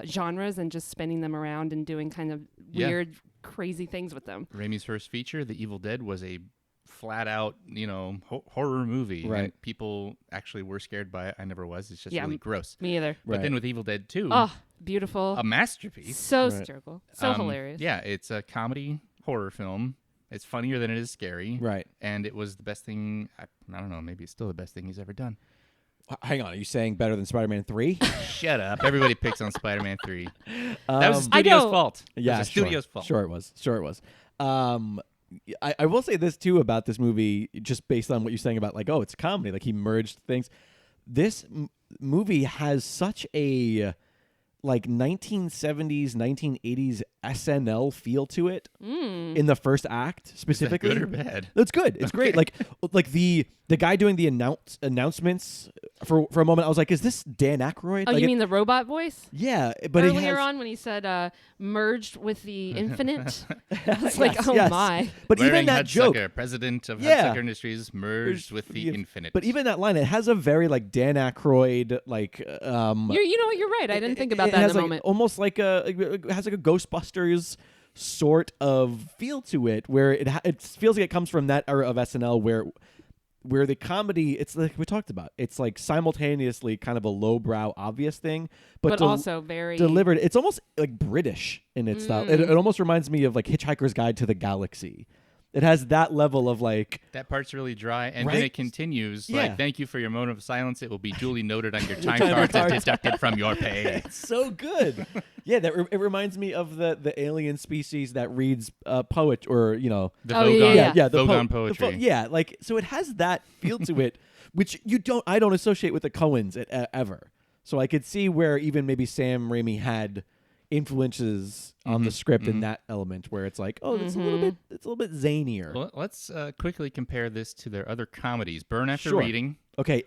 genres and just spinning them around and doing kind of weird, crazy things with them. Raimi's first feature, The Evil Dead, was a flat out, horror movie. Right. And people actually were scared by it. I never was. It's just really gross. Me either. But then with Evil Dead 2, beautiful. A masterpiece. So satirical. So hilarious. Yeah, it's a comedy horror film. It's funnier than it is scary. Right. And it was the best thing, I don't know, maybe it's still the best thing he's ever done. Hang on, are you saying better than Spider-Man 3? Shut up. Everybody picks on Spider-Man 3. That was the studio's fault. Yeah, it was the studio's fault. Sure it was. I will say this too about this movie, just based on what you're saying about like, oh, it's a comedy, like he merged things. This movie has such a like 1970s, 1980s SNL feel to it in the first act specifically. Is that good or bad? It's good. It's great. Like the guy doing the announcements for a moment, I was like, is this Dan Aykroyd? Oh, like you mean the robot voice? Yeah, but earlier on when he said merged with the infinite, I was like, oh my! But Wearing even that Hudsucker, joke, president of Hudsucker Industries, merged with the infinite. But even that line, it has a very like Dan Aykroyd like. You know what? You're right. I didn't think about that has in a like, moment. Almost like it has like a Ghostbusters sort of feel to it, where it feels like it comes from that era of SNL where the comedy, it's like we talked about, it's like simultaneously kind of a lowbrow obvious thing, but also very delivered. It's almost like British in its style. It almost reminds me of like Hitchhiker's Guide to the Galaxy. It has that level of like... That part's really dry, and right? then it continues. Yeah. Like, thank you for your moment of silence. It will be duly noted on your time cards and deducted from your pay. It's so good. Yeah, it reminds me of the alien species that reads poetry, or, you know... The Vogon, the Vogon poetry. Yeah, like, so it has that feel to it, which I don't associate with the Coens ever. So I could see where even maybe Sam Raimi had influences on the script in that element, where it's like, oh, it's a little bit zanier. Well, let's quickly compare this to their other comedies. Burn After Sure. Reading. Okay,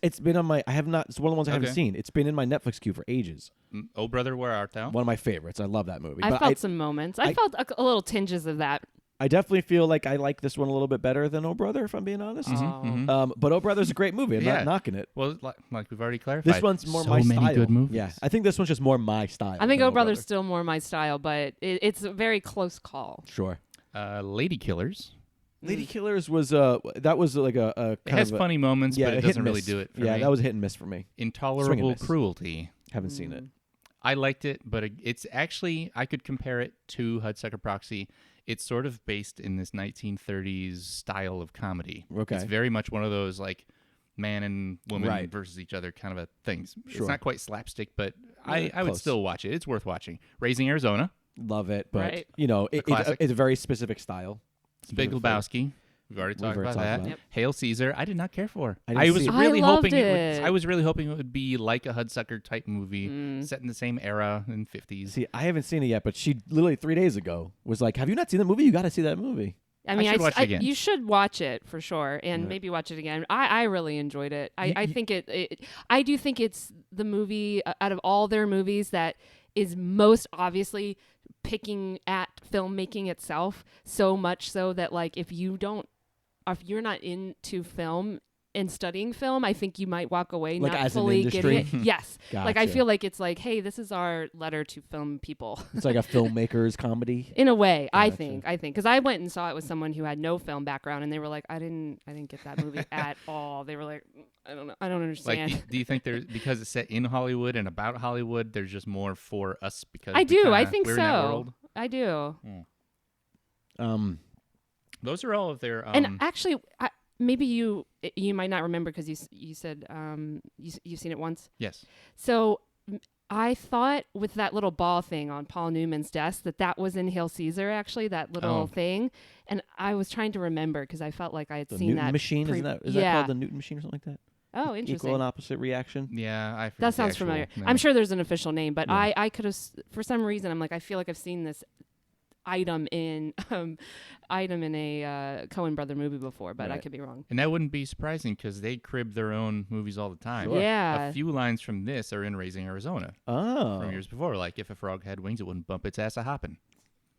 it's been on my... I have not... It's one of the ones I haven't Okay. seen. It's been in my Netflix queue for ages. Oh, Brother, Where Art Thou? One of my favorites. I love that movie. I But felt some moments. I felt a little tinges of that. I definitely feel like I like this one a little bit better than Oh Brother, if I'm being honest. But Oh Brother's a great movie. I'm not knocking it. Well, like we've already clarified. This one's more so my many style. good movies. Yeah, I think this one's just more my style. I think than Oh Brother's Brother. still more my style, but it's a very close call. Sure. Lady Killers. Lady Killers was that was like a It kind has of funny moments, yeah, but it hit doesn't and really miss. do it for Yeah, me. that was a hit and miss for me. Intolerable miss. Cruelty. Haven't seen it. I liked it, but it's actually, I could compare it to Hudsucker Proxy. It's sort of based in this 1930s style of comedy. Okay. It's very much one of those like man and woman Right. versus each other kind of a things. Sure. It's not quite slapstick, but I would close. still watch it. It's worth watching. Raising Arizona. Love it, but Right. you know, classic. it's a very specific style. Big Lebowski. We've already talked about that. Yep. Hail Caesar. I did not care for. I didn't was see it. really I loved hoping it. I was really hoping it would be like a Hudsucker type movie set in the same era in 50s. See, I haven't seen it yet, but she literally 3 days ago was like, "Have you not seen that movie? You got to see that movie." I mean, should watch it again. you should watch it for sure, and maybe watch it again. I really enjoyed it. I think I do think it's the movie out of all their movies that is most obviously picking at filmmaking itself, so much so that like if you're not into film and studying film, I think you might walk away Like not as an fully industry? getting it. Yes. Like I Gotcha. feel like it's like, hey, this is our letter to film people. It's like a filmmaker's comedy. In a way, I Gotcha. think because I went and saw it with someone who had no film background, and they were like, I didn't get that movie at all. They were like, I don't understand. Like, do you think there's, because it's set in Hollywood and about Hollywood, there's just more for us because I we do. I kinda- think we're in that so. world? I do. Those are all of their. And actually, maybe you might not remember because you said you've seen it once. Yes. So I thought with that little ball thing on Paul Newman's desk that was in Hail Caesar, actually, that little thing. And I was trying to remember because I felt like I had The seen Newton that. machine, isn't that? Is that called the Newton machine or something like that? Oh, interesting. Equal and opposite reaction. Yeah, I. forget That the sounds actual familiar. name. I'm sure there's an official name, but Yeah. I could have, for some reason, I'm like, I feel like I've seen this item in a Coen Brother movie before, but I Right. could be wrong. And that wouldn't be surprising because they crib their own movies all the time. Sure. Yeah. A few lines from this are in Raising Arizona Oh. from years before. Like, if a frog had wings, it wouldn't bump its ass a hopping.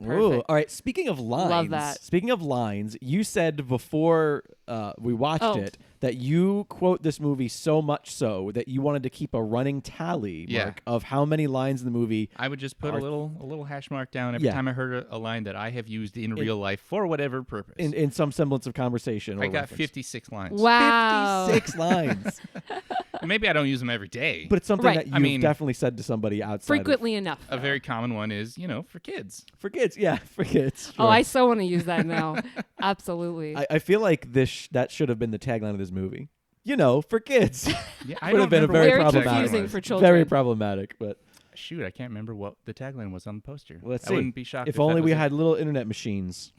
Ooh, Perfect. all right. Speaking of lines, Love that. Speaking of lines, you said before we watched it that you quote this movie so much so that you wanted to keep a running tally, Yeah. Mark, of how many lines in the movie. I would just put Are- a little hash mark down every Yeah. time I heard a line that I have used in real life for whatever purpose. In some semblot of conversation. Or I got reference. 56 lines. Wow. 56 lines. Maybe I don't use them every day. But it's something that you've definitely said to somebody outside. Frequently enough. A very common one is, for kids. For kids, yeah, for kids. Sure. Oh, I so want to use that now. Absolutely. I feel like that should have been the tagline of this movie. For kids. Yeah, I would have been a very problematic. Confusing for children. Very problematic, but. Shoot, I can't remember what the tagline was on the poster. Let's see. I wouldn't be shocked if only we had little internet machines.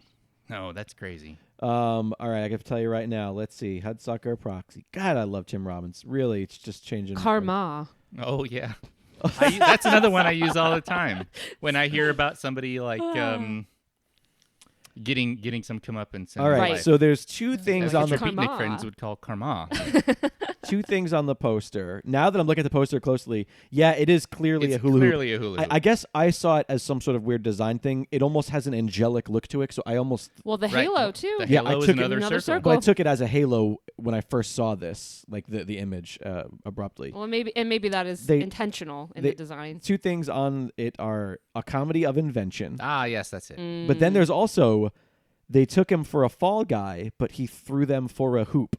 No, that's crazy. All right, I can tell you right now. Let's see. Hudsucker Proxy. God, I love Tim Robbins. Really, it's just changing. Karma. Oh, yeah. That's another one I use all the time. When I hear about somebody like getting some comeuppance. All right, so there's two things on the beatnik friends would call karma. Two things on the poster. Now that I'm looking at the poster closely, yeah, it is clearly a hula hoop. I guess I saw it as some sort of weird design thing. It almost has an angelic look to it, so I almost... Well, the halo, too. The halo is another circle. But I took it as a halo when I first saw this, like the image abruptly. Well, maybe that is intentional in the design. Two things on it are a comedy of invention. Ah, yes, that's it. But then there's also, they took him for a fall guy, but he threw them for a hoop.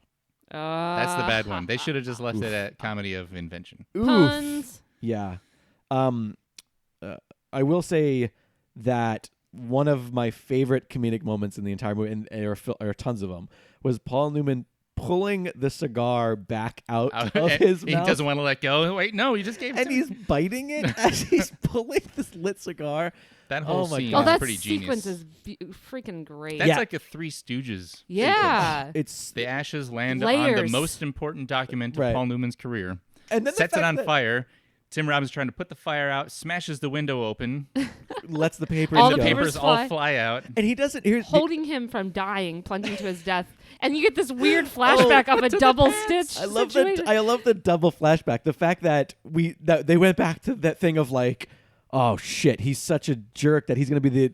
That's the bad one. They should have just left it at comedy of invention. Puns. Yeah. I will say that one of my favorite comedic moments in the entire movie, and there are tons of them, was Paul Newman pulling the cigar back out of his mouth. He doesn't want to let go. Wait, no, he just gave it to him. And he's biting it as he's pulling this lit cigar. That whole scene is pretty genius. That sequence is freaking great. That's like a Three Stooges. Yeah. Sequence. It's the ashes land on the most important document of Paul Newman's career. And then sets it on fire. Tim Robbins trying to put the fire out, smashes the window open, lets the papers all go. the papers all fly out, and he doesn't holding him from dying, plunging to his death, and you get this weird flashback of a double stitch. I love the double flashback. The fact that they went back to that thing of like, oh shit, he's such a jerk that he's going to be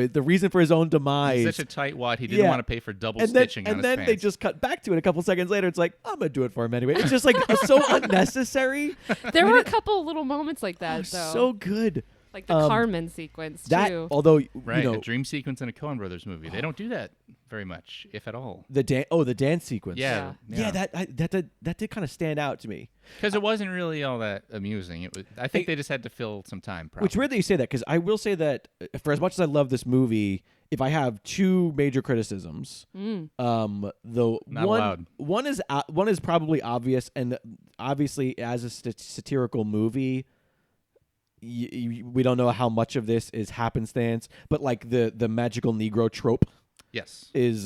the reason for his own demise. He's such a tightwad. He didn't want to pay for double stitching on his pants. And then they just cut back to it a couple seconds later. It's like, I'm going to do it for him anyway. It's just like so unnecessary. There were a couple little moments like that, though. So good. Like the Carmen sequence, too. Although, a dream sequence in a Coen Brothers movie. They don't do that very much, if at all. The dance sequence. Yeah. That did kind of stand out to me. Because it wasn't really all that amusing. I think they just had to fill some time. Probably. Which weird that you say that, because I will say that for as much as I love this movie, if I have two major criticisms, one is probably obvious, and obviously as a satirical movie, we don't know how much of this is happenstance, but like the magical Negro trope. Yes, is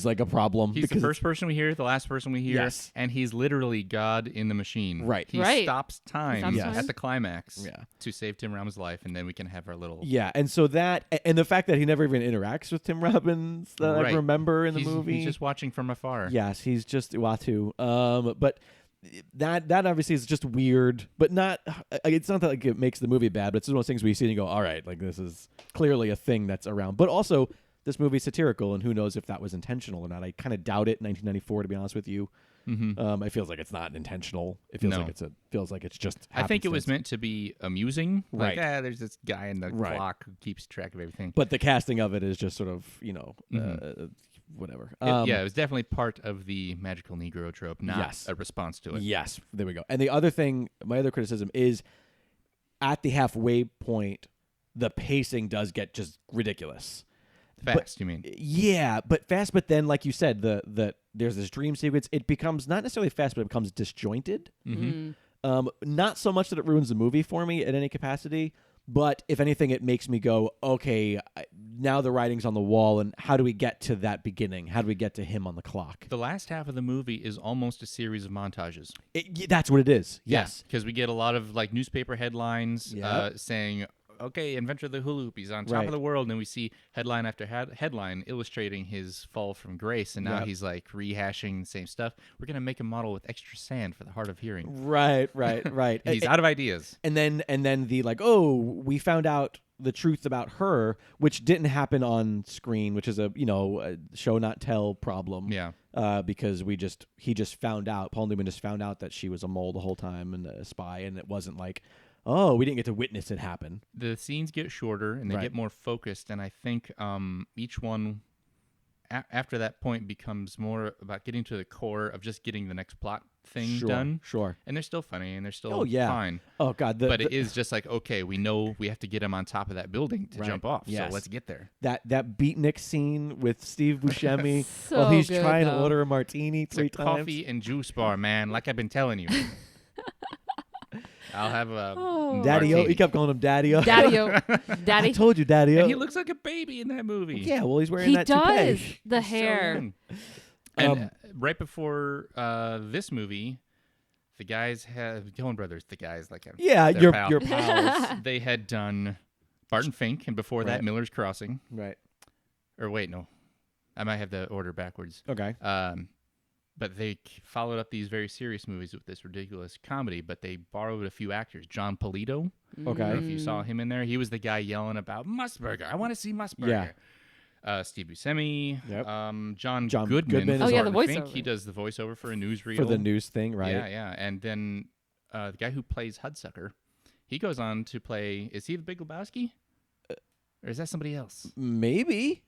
like a problem. He's the first person we hear, the last person we hear, and he's literally God in the machine. Right. He stops time at the climax to save Tim Robbins' life, and then we can have our little... Yeah, and so that, and the fact that he never even interacts with Tim Robbins that I remember in the movie. He's just watching from afar. Yes, he's just Uatu. But that obviously is just weird, but not. It's not that like it makes the movie bad, but it's one of those things where you see it and you go, all right, like this is clearly a thing that's around. But also, this movie's satirical, and who knows if that was intentional or not. I kind of doubt it. 1994, to be honest with you. Mm-hmm. It feels like it's not intentional. It feels like it's just. I think it was meant to be amusing. Right. Like, there's this guy in the clock who keeps track of everything. But the casting of it is just sort of, whatever. It was definitely part of the magical Negro trope, not a response to it. Yes, there we go. And the other thing, my other criticism is, at the halfway point, the pacing does get just ridiculous. Fast, you mean? Yeah, but fast. But then, like you said, there's this dream sequence. It becomes not necessarily fast, but it becomes disjointed. Mm-hmm. Not so much that it ruins the movie for me at any capacity, but if anything, it makes me go, okay, now the writing's on the wall, and how do we get to that beginning? How do we get to him on the clock? The last half of the movie is almost a series of montages. That's what it is. Yes, because we get a lot of like newspaper headlines saying, okay, inventor of the hula hoop, he's on top of the world, and we see headline after headline illustrating his fall from grace, and now he's like rehashing the same stuff. We're gonna make a model with extra sand for the hard of hearing. Right. He's out of ideas. And then the like, oh, we found out the truth about her, which didn't happen on screen, which is a show not tell problem. Yeah. Because he just found out, Paul Newman just found out that she was a mole the whole time and a spy, and it wasn't like, oh, we didn't get to witness it happen. The scenes get shorter and they get more focused, and I think each one after that point becomes more about getting to the core of just getting the next plot thing Sure, done. sure. And they're still funny and they're still Oh, yeah. fine. Oh, God. But it is just like, okay, we know we have to get him on top of that building to Right. jump off. Yes. So let's get there. That beatnik scene with Steve Buscemi So while he's good, trying to though. order a martini It's three a times. coffee and juice bar, man, like I've been telling you. I'll have a Daddy-o. martini. He kept calling him Daddy-o. Daddy-o. I Daddy. told you, Daddy-o. And he looks like a baby in that movie. Yeah, well, he's wearing He that does. toupee. The So hair. young. And right before this movie, the guys have Coen Brothers. The guys like Yeah, their your pal. pals. They had done Barton Fink, and before that, Right. Miller's Crossing. Right. Or wait, no, I might have the order backwards. Okay. But they followed up these very serious movies with this ridiculous comedy. But they borrowed a few actors. John Polito. Okay. I don't know if you saw him in there. He was the guy yelling about Musburger. I want to see Musburger. Yeah. Steve Buscemi. Yep. John John Goodman. Goodman for is Oh, yeah, the Barton Fink. voiceover. He does the voiceover for a newsreel. For the news thing, right? Yeah, yeah. And then the guy who plays Hudsucker, he goes on to play. Is he the Big Lebowski? Or is that somebody else? Maybe.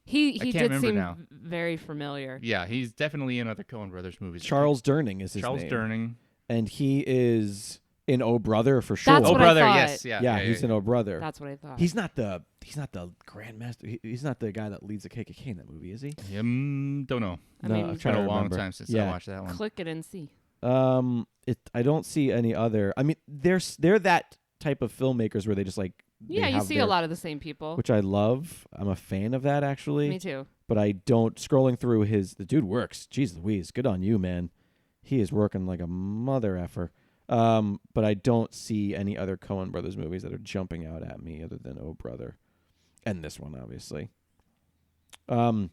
He can't did remember seem now. very familiar. Yeah, he's definitely in other Coen Brothers movies. Charles Durning is his Charles name. Durning. And he is in Oh Brother for sure. That's Oh, what I brother, thought. yes, yeah, he's in Oh Brother. That's what I thought. He's not the grandmaster. He's not the guy that leads the KKK in that movie, is he? Don't know. I No, mean, I'm It's trying been to a long remember. time since Yeah. I watched that one. click it and see. I don't see any other. I mean, they're that type of filmmakers where they just like Yeah, they you have see their- a lot of the same people. which I love. I'm a fan of that actually. Me too. But I don't scrolling through the dude works. Jeez Louise, good on you, man. He is working like a mother effer. But I don't see any other Coen Brothers movies that are jumping out at me other than Oh Brother, and this one obviously. The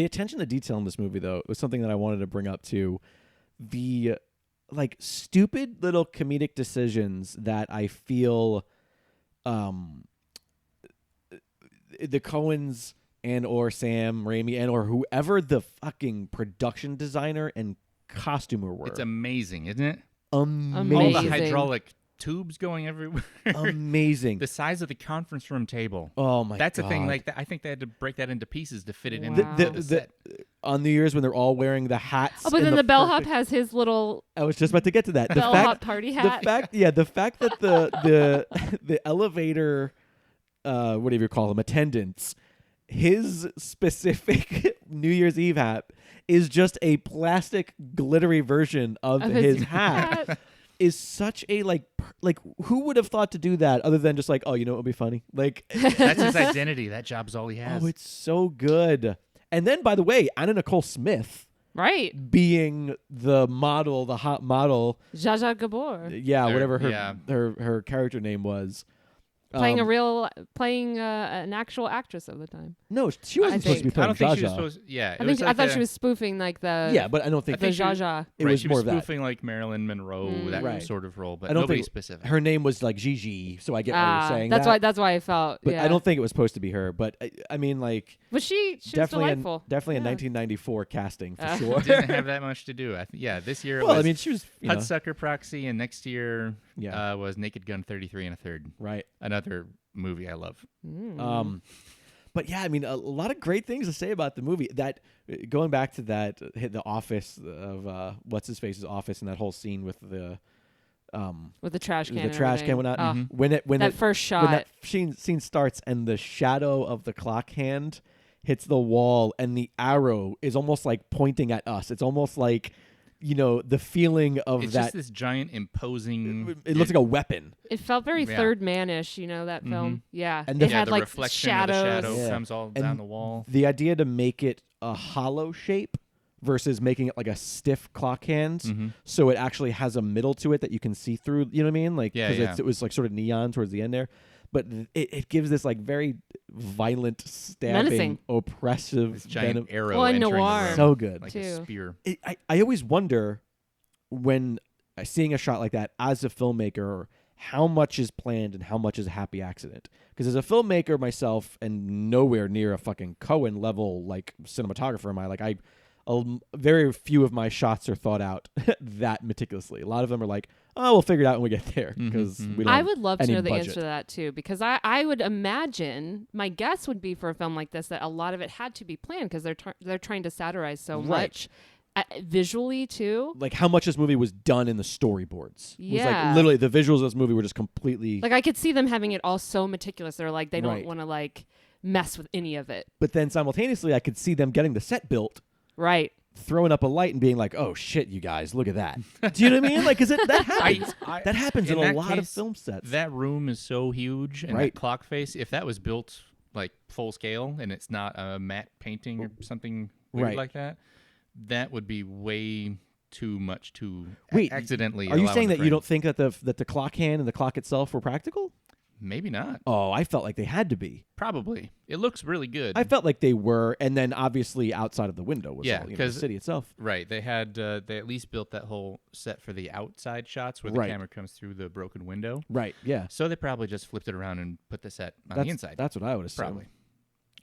attention to detail in this movie though was something that I wanted to bring up too. The like stupid little comedic decisions that I feel the Coens and or Sam Raimi and or whoever the fucking production designer and costumer were. It's amazing, isn't it? Amazing. All the Amazing. hydraulic tubes going everywhere. Amazing. The size of the conference room table. Oh my god. That's a thing like that. I think they had to break that into pieces to fit it in Wow. the set. on New Year's when they're all wearing the hats. Oh, but in then the bellhop perfect- has his little I was just about to get to that. bellhop party hat. The fact that the elevator, whatever you call them, attendants, his specific New Year's Eve hat is just a plastic glittery version of his hat. Is such a like who would have thought to do that other than just like, oh, you know what would be funny, like That's his identity. That job's all he has. oh, it's so good. And then by the way, Anna Nicole Smith Right. being the model, the hot model, Zsa Zsa Gabor. whatever yeah. her character name was. Playing an actual actress of the time. No, she wasn't supposed to be I playing don't think Zsa she was Zsa. supposed. Yeah, I thought she was spoofing like the Yeah, but I don't think the she Zsa was- Zsa. it right, was she more was of that. spoofing like Marilyn Monroe, that Right. sort of role, but I don't nobody think specific. her name was like Gigi, so I get what you're saying. That's why I felt. But yeah. I don't think it was supposed to be her. But I mean, like, But she was definitely, delightful. definitely a Yeah. 1994 casting for sure. Didn't have that much to do. This year. Well, it was I mean, she was Hudsucker Proxy, and next year Yeah. was Naked Gun 33 1/3. right. Another movie I love. But yeah, I mean, a lot of great things to say about the movie. That going back to that, the office of what's his face's office, and that whole scene with the trash can. the and trash can everything. went out. Oh, When that first shot. when that scene starts, and the shadow of the clock hand hits the wall, and the arrow is almost like pointing at us. It's almost like, the feeling of It's that. just this giant imposing. It looks like a weapon. It felt very Yeah. Third Man-ish, that film. Yeah. And it the- had the like reflection shadows. of the shadow Yeah. comes all And down the wall. The idea to make it a hollow shape versus making it like a stiff clock hand, so it actually has a middle to it that you can see through. You know what I mean? Like, Yeah, 'cause yeah. it was like sort of neon towards the end there, but it gives this like very violent, stabbing, Menacing. This oppressive giant venom. arrow Well, and entering noir. the room, So good. like too. a spear. I always wonder when seeing a shot like that as a filmmaker, how much is planned and how much is a happy accident. Because as a filmmaker myself, and nowhere near a fucking Coen level like cinematographer am I, like very few of my shots are thought out that meticulously. A lot of them are like, oh, we'll figure it out when we get there because we don't. I would love to know the budget. answer to that too, because I would imagine my guess would be for a film like this that a lot of it had to be planned because they're trying to satirize so much. Visually too, like how much this movie was done in the storyboards. Yeah, it was like literally the visuals of this movie were just completely like I could see them having it all so meticulous. They're like they don't Right. want to like mess with any of it. But then simultaneously, I could see them getting the set built, Right. throwing up a light and being like, "Oh shit, you guys, look at that." Do you know what I mean? Like, because that happens. That happens in a lot of film sets. That room is so huge, and Right. that clock face. If that was built like full scale and it's not a matte painting or something weird Right. like that, that would be way too much to Wait, accidentally. Are you allow in saying the that you frame. don't think that the clock hand and the clock itself were practical? Maybe not. Oh, I felt like they had to be. Probably. It looks really good. I felt like they were, and then obviously outside of the window was Yeah, all, the 'cause- city itself. Right. They had they at least built that whole set for the outside shots where Right. the camera comes through the broken window. Right. Yeah. So they probably just flipped it around and put the set on the inside. That's what I would assume. Probably.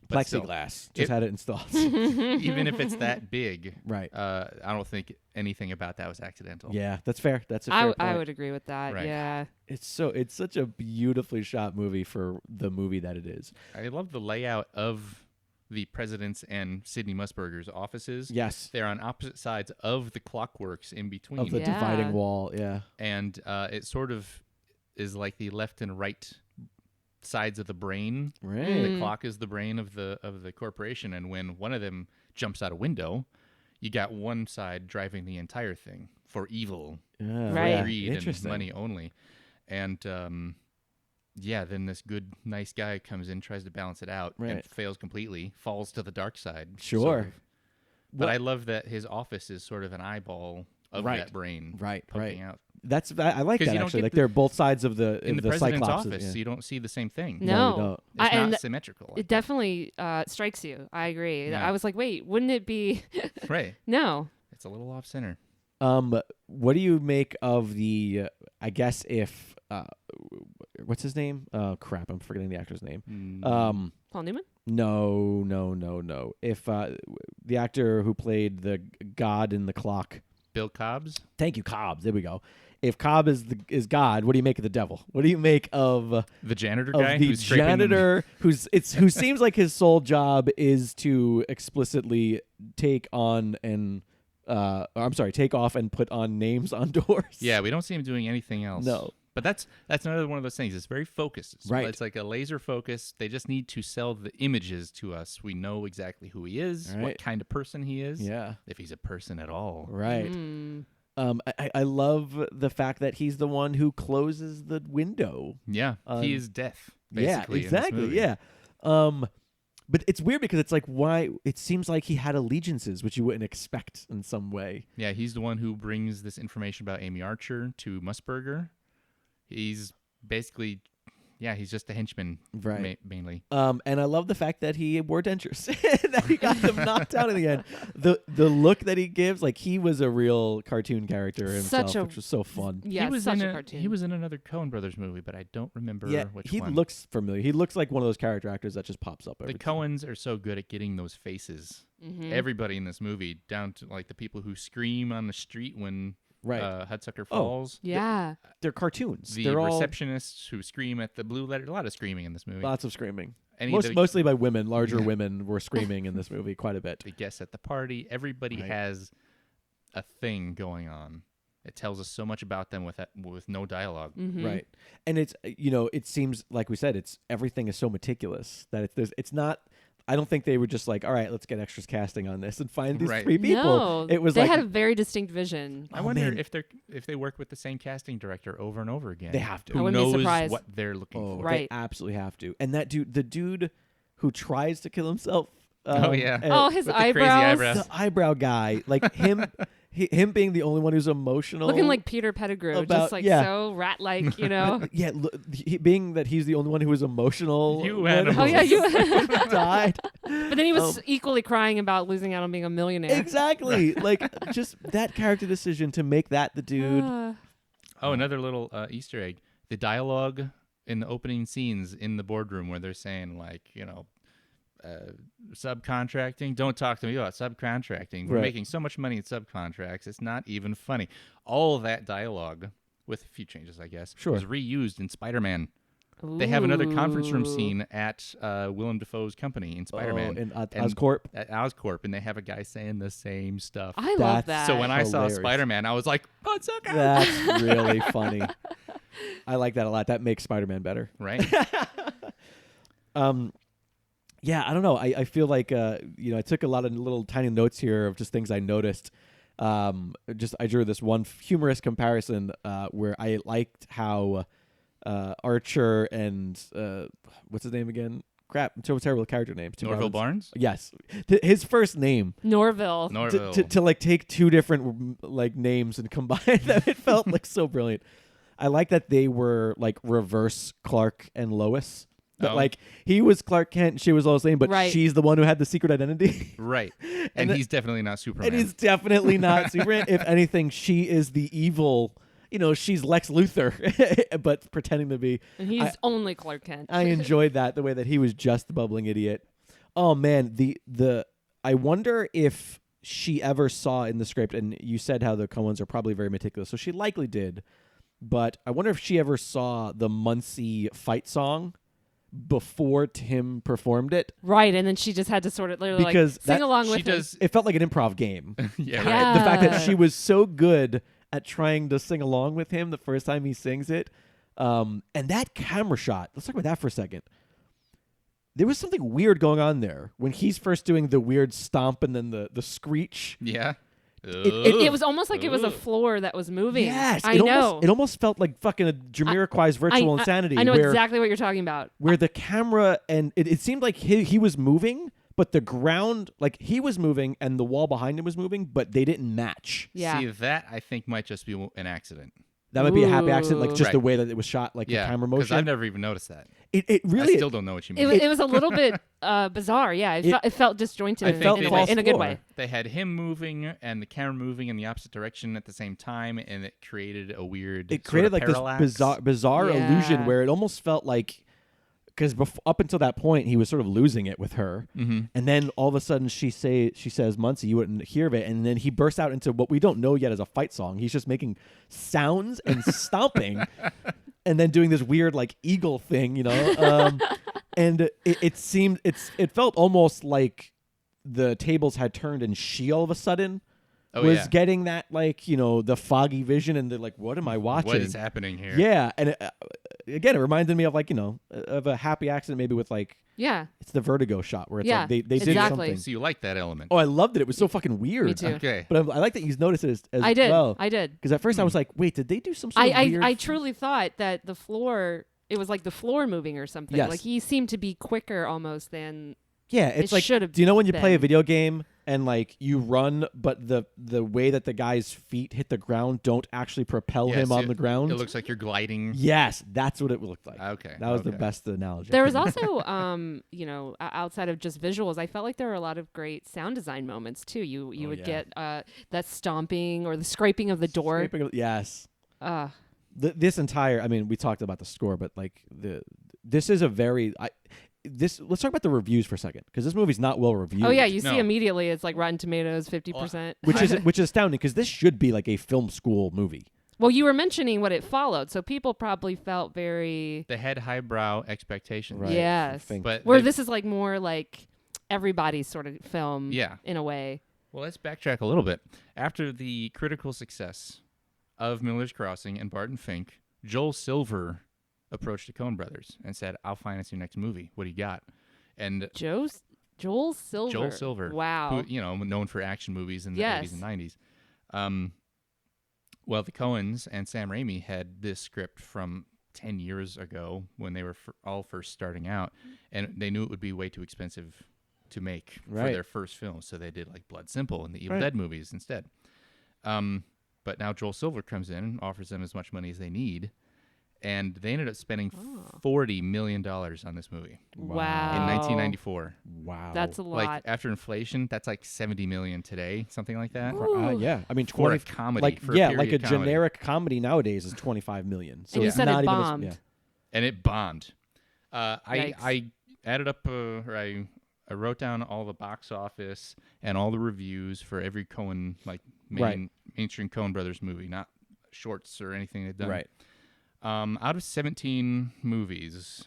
But still, Plexiglass. Just had it installed. even if it's that big, Right. I don't think anything about that was accidental. Yeah, that's fair. That's a fair point. I would agree with that. Right. Yeah. It's such a beautifully shot movie for the movie that it is. I love the layout of the president's and Sidney Musburger's offices. Yes. They're on opposite sides of the clockworks in between. Of the Yeah. dividing wall, yeah. And it sort of is like the left and right sides of the brain. Right. The clock is the brain of the corporation, and when one of them jumps out a window, you got one side driving the entire thing for evil, Yeah, Right. yeah. greed, and Interesting. money only. And then this good, nice guy comes in, tries to balance it out, and Right. fails completely, falls to the dark side. Sure. sort of. But Well- I love that his office is sort of an eyeball of Right. that brain, Right, poking right. out. I like 'Cause that you don't actually. get Like the- they're both sides of the In the of president's Cyclops. office, Yeah. you don't see the same thing. No, you No. don't. It's and not symmetrical. It definitely strikes you. I agree. Yeah. I was like, wait, wouldn't it be? Right. No. It's a little off center. What do you make of the? I guess if what's his name? Oh crap, I'm forgetting the actor's name. Paul Newman? No. If the actor who played the god in the clock, Bill Cobbs. Thank you, Cobbs. There we go. If Cobb is God, what do you make of the devil? What do you make of The janitor of guy the who's scraping janitor who seems like his sole job is to explicitly take off and put on names on doors? Yeah, we don't see him doing anything else. No. But that's another one of those things. It's very focused. Right. It's like a laser focus. They just need to sell the images to us. We know exactly who he is, Right. what kind of person he is. Yeah. If he's a person at all. Right. I love the fact that he's the one who closes the window. Yeah. He is death, Yeah, basically. exactly. In this movie. Yeah. But it's weird because it's like, why? It seems like he had allegiances, which you wouldn't expect in some way. Yeah, he's the one who brings this information about Amy Archer to Musburger. He's basically, he's just a henchman, Right. mainly. And I love the fact that he wore dentures, that he got them knocked out in the end. The look that he gives, like he was a real cartoon character himself, which was so fun. Yeah, he was such in a cartoon. He was in another Coen Brothers movie, but I don't remember which he one. looks familiar. He looks like one of those character actors that just pops up. The Coens are so good at getting those faces. Mm-hmm. Everybody in this movie, down to like the people who scream on the street when Hudsucker Oh. falls. Yeah. They're cartoons. The They're all receptionists who scream at the blue letter. A lot of screaming in this movie. lots of screaming. And Mostly by women. Larger women were screaming in this movie quite a bit. The guests at the party. Everybody Right. has a thing going on. It tells us so much about them with no dialogue. Mm-hmm. Right. And it's, it seems like we said, everything is so meticulous that it's not, I don't think they were just like, all right, let's get extras casting on this and find these Right. three people. No, It was they like, had a very distinct vision. I wonder man. if they work with the same casting director over and over again. They have to. I Who wouldn't be knows surprised. what they're looking oh, for? Right. they absolutely have to. And that dude, the dude who tries to kill himself. Yeah. Oh, his With the crazy eyebrows. eyebrows. The eyebrow guy, like him, him being the only one who's emotional. Looking like Peter Pettigrew, about- just like yeah. so rat-like, you know. Yeah, being that he's the only one who was emotional. You when animals. Oh yeah, you. died. But then he was equally crying about losing out on being a millionaire. Exactly. Like just that character decision to make that the dude. Oh, another little Easter egg. The dialogue in the opening scenes in the boardroom where they're saying like, subcontracting. Don't talk to me about subcontracting. We're making so much money in subcontracts. It's not even funny. All of that dialogue, with a few changes, I guess, was reused in Spider-Man. They have another conference room scene at Willem Dafoe's company in Spider-Man. At Oscorp? At Oscorp, and they have a guy saying the same stuff. I love that. So when I saw Spider-Man, I was like, Hudsucker! That's really funny. I like that a lot. That makes Spider-Man better. Right? Yeah, I don't know. I feel like, I took a lot of little tiny notes here of just things I noticed. I drew this one humorous comparison where I liked how Archer and what's his name again? Crap, I'm so terrible character names. Norville Barnes? Yes, his first name. Norville. To like take two different like names and combine them, it felt like so brilliant. I like that they were like reverse Clark and Lois. That like he was Clark Kent, she was Lois Lane, but she's the one who had the secret identity. Right. And he's definitely not Superman. And he's definitely not Superman. If anything, she is the evil. She's Lex Luthor, but pretending to be. And he's only Clark Kent. I enjoyed that, the way that he was just the bubbling idiot. Oh man, I wonder if she ever saw in the script, and you said how the Coens are probably very meticulous, so she likely did. But I wonder if she ever saw the Muncie fight song before Tim performed it. Right, and then she just had to sort of literally because sing along with him. It felt like an improv game. Yeah. Right? The fact that she was so good at trying to sing along with him the first time he sings it. And that camera shot, let's talk about that for a second. There was something weird going on there when he's first doing the weird stomp and then the screech. Yeah. It was almost like it was a floor that was moving. Yes, I know. It almost felt like fucking a Jamiroquai's Virtual Insanity. I know exactly what you're talking about. Where the camera, and it seemed like he was moving, but the ground, like he was moving and the wall behind him was moving, but they didn't match. Yeah. See, that I think might just be an accident. That might be a happy accident, like just the way that it was shot, like the camera motion. Because I've never even noticed that. It really. I still don't know what you mean. It was a little bit bizarre. Yeah, it felt disjointed in a good way. They had him moving and the camera moving in the opposite direction at the same time, and it created a weird. It created like parallax. this bizarre illusion where it almost felt like. Because up until that point, he was sort of losing it with her. Mm-hmm. And then all of a sudden she says, Muncie, you wouldn't hear of it. And then he bursts out into what we don't know yet as a fight song. He's just making sounds and stomping and then doing this weird like eagle thing, and it felt almost like the tables had turned and she all of a sudden was getting that the foggy vision and they're like, what am I watching? What is happening here? Yeah. And again, it reminded me of of a happy accident maybe with it's the Vertigo shot where it's like they did something. So you like that element? Oh, I loved it. It was so fucking weird. Me too. Okay. But I like that you noticed it as I did. well. I did. Because at first I was like, wait, did they do some sort of weird... I truly thought that the floor, it was like the floor moving or something. Yes. Like he seemed to be quicker almost than... Yeah, it's like, do you know when you play a video game and like you run, but the way that the guy's feet hit the ground don't actually propel him on the ground? It looks like you're gliding. Yes, that's what it looked like. Okay. That was the best analogy. There was also, outside of just visuals, I felt like there were a lot of great sound design moments too. You would get that stomping or the scraping of the door. Yes. This entire, I mean, we talked about the score, but like this is a very... let's talk about the reviews for a second, because this movie's not well reviewed. Oh yeah, you see immediately it's like Rotten Tomatoes 50%, which is astounding because this should be like a film school movie. Well, you were mentioning what it followed, so people probably felt very. They had highbrow expectations, right? Yes, but this is like more like everybody's sort of film, in a way. Well, let's backtrack a little bit. After the critical success of Miller's Crossing and Barton Fink, Joel Silver approached the Coen Brothers and said, "I'll finance your next movie. What do you got?" And Joel Silver. Joel Silver. Wow. Who, known for action movies in the 80s and 90s. Well, the Coens and Sam Raimi had this script from 10 years ago when they were all first starting out, and they knew it would be way too expensive to make for their first film, so they did like Blood Simple and the Evil Dead movies instead. But now Joel Silver comes in and offers them as much money as they need. And they ended up spending $40 million on this movie. Wow. In 1994. Wow. That's a lot. Like, after inflation, that's like $70 million today, something like that. Yeah. I mean, for a comedy. Like a comedy. generic comedy nowadays is $25 million. So and you it's said not it bombed. Even And it bombed. I added up, or I I wrote down all the box office and all the reviews for every Coen, like mainstream Coen Brothers movie, not shorts or anything they've done. Right. Out of 17 movies,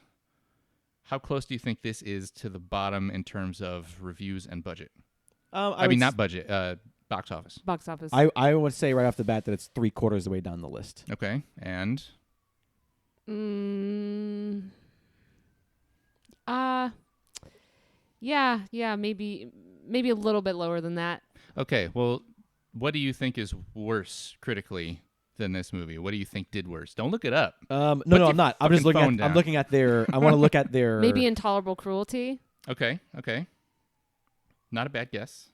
how close do you think this is to the bottom in terms of reviews and budget? I mean, not budget, box office. Box office. I would say right off the bat that it's 3/4 of the way down the list. Okay, and? Yeah, maybe a little bit lower than that. Okay, well, what do you think is worse critically than this movie? What do you think did worse? Don't look it up. No, I'm not. I'm just looking at. I'm looking at their. I want to look at their. Maybe Intolerable Cruelty. Okay. Not a bad guess.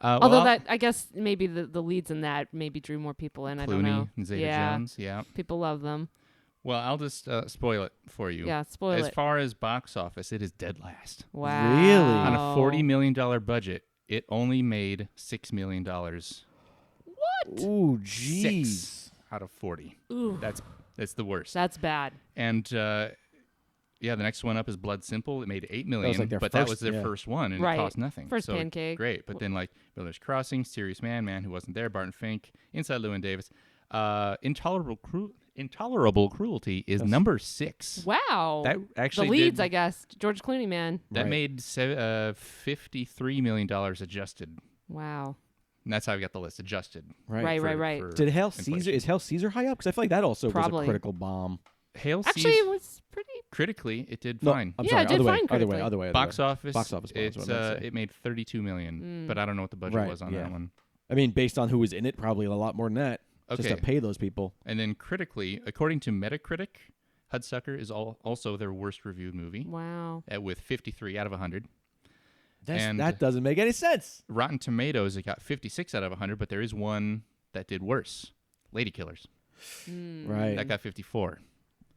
Although that, I guess maybe the leads in that maybe drew more people in. Clooney I don't know. And Zeta-Jones, yeah. People love them. Well, I'll just spoil it for you. Yeah, spoil it. As far as box office, it is dead last. Wow. Really? On a $40 million budget, it only made $6 million. What? Ooh, jeez. 6 out of 40. Ooh. That's the worst. That's bad. And the next one up is Blood Simple. It made $8 million, but that was their first one, and it cost nothing. First pancake. Great. But then, like, Miller's Crossing, Serious Man, Man Who Wasn't There, Barton Fink, Inside Llewyn Davis. Intolerable Cruelty is number 6. Wow. That actually the leads, I guess. George Clooney, man. That made $53 million adjusted. Wow. And that's how we got the list adjusted. Right. Did Hail Caesar? Is Hail Caesar high up? Because I feel like that also Probably. was a critical bomb. Hail Actually, Caesar it was pretty. Critically, it did No, fine. I'm Yeah, sorry. it did fine Other critically. way. Box office. Box office. It made $32 million, but I don't know what the budget was on that one. I mean, based on who was in it, probably a lot more than that. Okay. Just to pay those people. And then critically, according to Metacritic, Hudsucker is also their worst reviewed movie. Wow. With 53 out of 100. That doesn't make any sense. Rotten Tomatoes, it got 56 out of 100, but there is one that did worse. Lady Killers. Right. That got 54.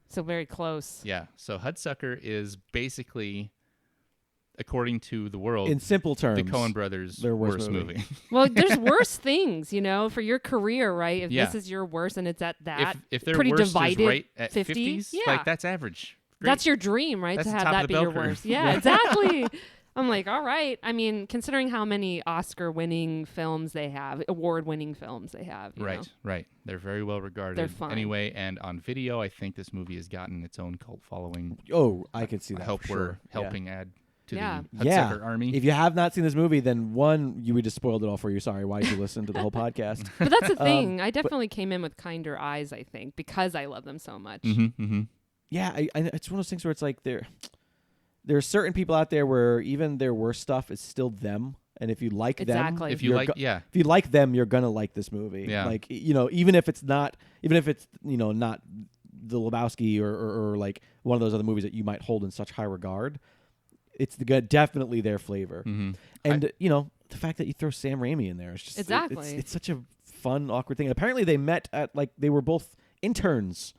So very close. Yeah. So Hudsucker is basically, according to the world, in simple terms, the Coen Brothers' their worst movie. Well, there's worse things, for your career, right? If Yeah. this is your worst and it's at that if their pretty worst divided is right at 50s, yeah. like that's average. Great. That's your dream, right? That's to the have top of that the be bell your curve. worst. Yeah, exactly. I'm like, all right. I mean, considering how many Oscar-winning films they have, award-winning films they have. you know? Right. They're very well regarded. They're fine. Anyway, and on video, I think this movie has gotten its own cult following. Oh, I can see that. I hope for we're sure. helping add to Yeah. the Hudsucker army. If you have not seen this movie, then we just spoiled it all for you. Sorry. Why did you listen to the whole podcast? But that's the thing. I definitely came in with kinder eyes, I think, because I love them so much. Yeah, it's one of those things where it's like there are certain people out there where even their worst stuff is still them, and if you like them, Exactly. If you if you like them, you're gonna like this movie. Yeah. Like even if it's not not the Lebowski or like one of those other movies that you might hold in such high regard, it's definitely their flavor. And the fact that you throw Sam Raimi in there is just Exactly. it's such a fun, awkward thing. And apparently they met at they were both interns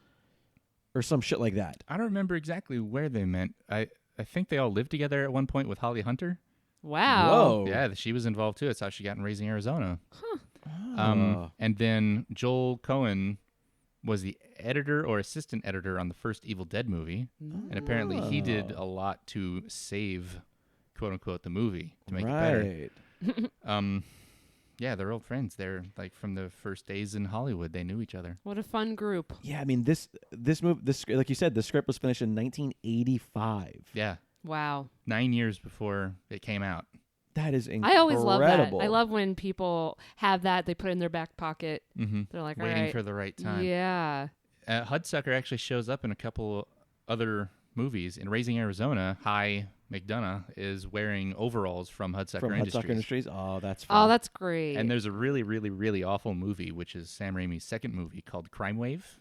or some shit like that. I don't remember exactly where they met. I think they all lived together at one point with Holly Hunter. Wow. Whoa. Yeah, she was involved too. That's how she got in Raising Arizona. Oh. And then Joel Coen was the editor or assistant editor on the first Evil Dead movie. And apparently he did a lot to save, quote unquote, the movie to make it better. Yeah, they're old friends. They're like from the first days in Hollywood. They knew each other. What a fun group. Yeah, I mean this movie, like you said, the script was finished in 1985. Yeah. Wow. 9 years before it came out. That is incredible. I always love that. I love when people have that. They put it in their back pocket. They're like, all waiting right. for the right time. Yeah. Hudsucker actually shows up in a couple other movies. In Raising Arizona, Hi McDonough is wearing overalls from Hudsucker Industries. Oh, that's fun. Oh, that's great. And there's a really, really, really awful movie, which is Sam Raimi's second movie called Crime Wave,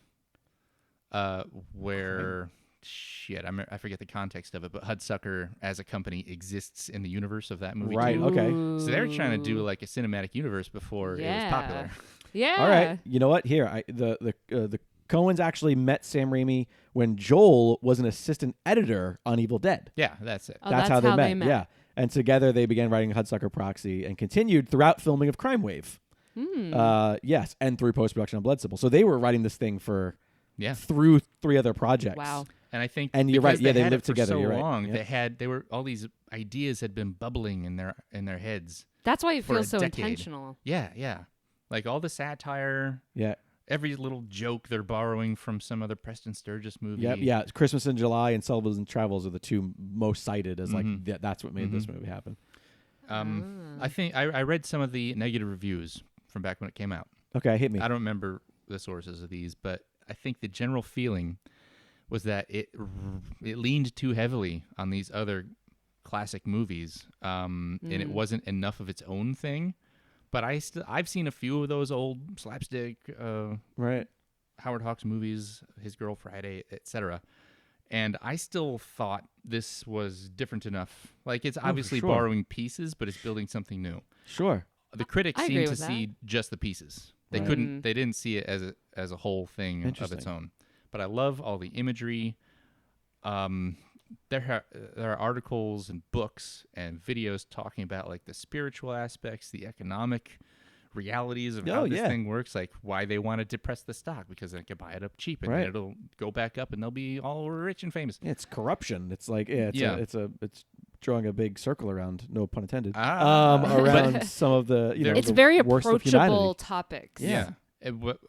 where... I forget the context of it, but Hudsucker as a company exists in the universe of that movie. Right, too. okay. So they're trying to do like a cinematic universe before it was popular. Yeah. All right. You know what? Here, the Coens actually met Sam Raimi when Joel was an assistant editor on Evil Dead. Yeah, that's it. Oh, that's how they met. Yeah. And together they began writing Hudsucker Proxy and continued throughout filming of Crime Wave. Yes, and through post-production on Blood Simple. So they were writing this thing for through 3 other projects. Wow. And I think and you're right. Yeah, they had lived it for together. so You're right. long. Yep. They were all these ideas had been bubbling in their heads. That's why it for feels a so decade. intentional. Yeah. Like all the satire. Yeah. Every little joke they're borrowing from some other Preston Sturges movie. Yep. Yeah. Christmas in July and Sullivan's Travels are the two most cited as like that's what made this movie happen. I think I read some of the negative reviews from back when it came out. Okay, hit me. I don't remember the sources of these, but I think the general feeling was that it leaned too heavily on these other classic movies, and it wasn't enough of its own thing. But I've seen a few of those old slapstick right Howard Hawks movies, His Girl Friday, etc. And I still thought this was different enough. Like it's obviously borrowing pieces, but it's building something new. Sure. The critics I seemed agree to with see just the pieces. They Right. they didn't see it as a whole thing of its Interesting. own. But I love all the imagery. There are articles and books and videos talking about like the spiritual aspects, the economic realities of how this thing works, like why they want to depress the stock because they can buy it up cheap and then it'll go back up and they'll be all rich and famous. Yeah, it's corruption. It's like it's drawing a big circle around, no pun intended, around some of the it's the very worst of approachable humanity. topics. Yeah.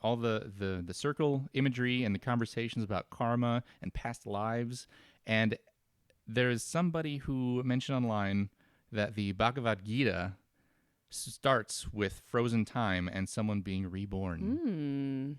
All the circle imagery and the conversations about karma and past lives. And there's somebody who mentioned online that the Bhagavad Gita starts with frozen time and someone being reborn,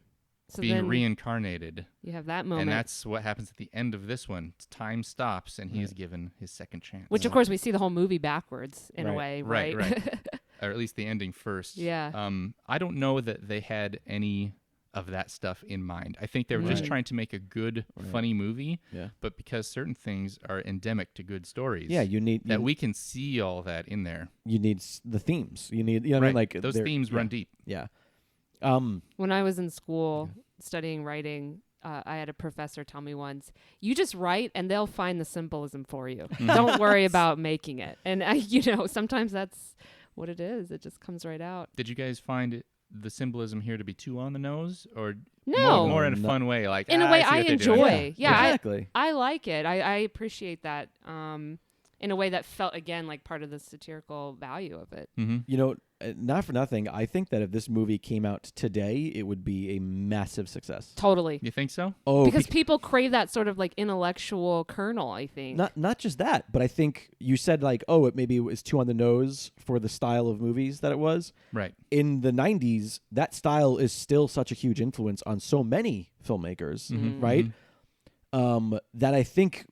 So being then reincarnated. you have that moment. And that's what happens at the end of this one. Time stops and he is given his second chance. Which, of course, we see the whole movie backwards in a way, right? Right. Or at least the ending first. Yeah. I don't know that they had any of that stuff in mind. I think they were just trying to make a good, funny movie. Yeah. But because certain things are endemic to good stories, you need that we can see all that in there. You need the themes. You need what I mean, like those themes run deep. Yeah. When I was in school studying writing, I had a professor tell me once, you just write and they'll find the symbolism for you. Don't worry about making it. And sometimes that's what it is. It just comes right out. Did you guys find the symbolism here to be too on the nose, or No. more in a fun way? Like in a way I enjoy. Yeah, exactly. I like it. I appreciate that in a way that felt, again, like part of the satirical value of it. Not for nothing, I think that if this movie came out today, it would be a massive success. Totally. You think so? Oh, because people crave that sort of like intellectual kernel, I think. Not just that, but I think you said like, it maybe was too on the nose for the style of movies that it was. Right. In the 90s, that style is still such a huge influence on so many filmmakers, right? That I think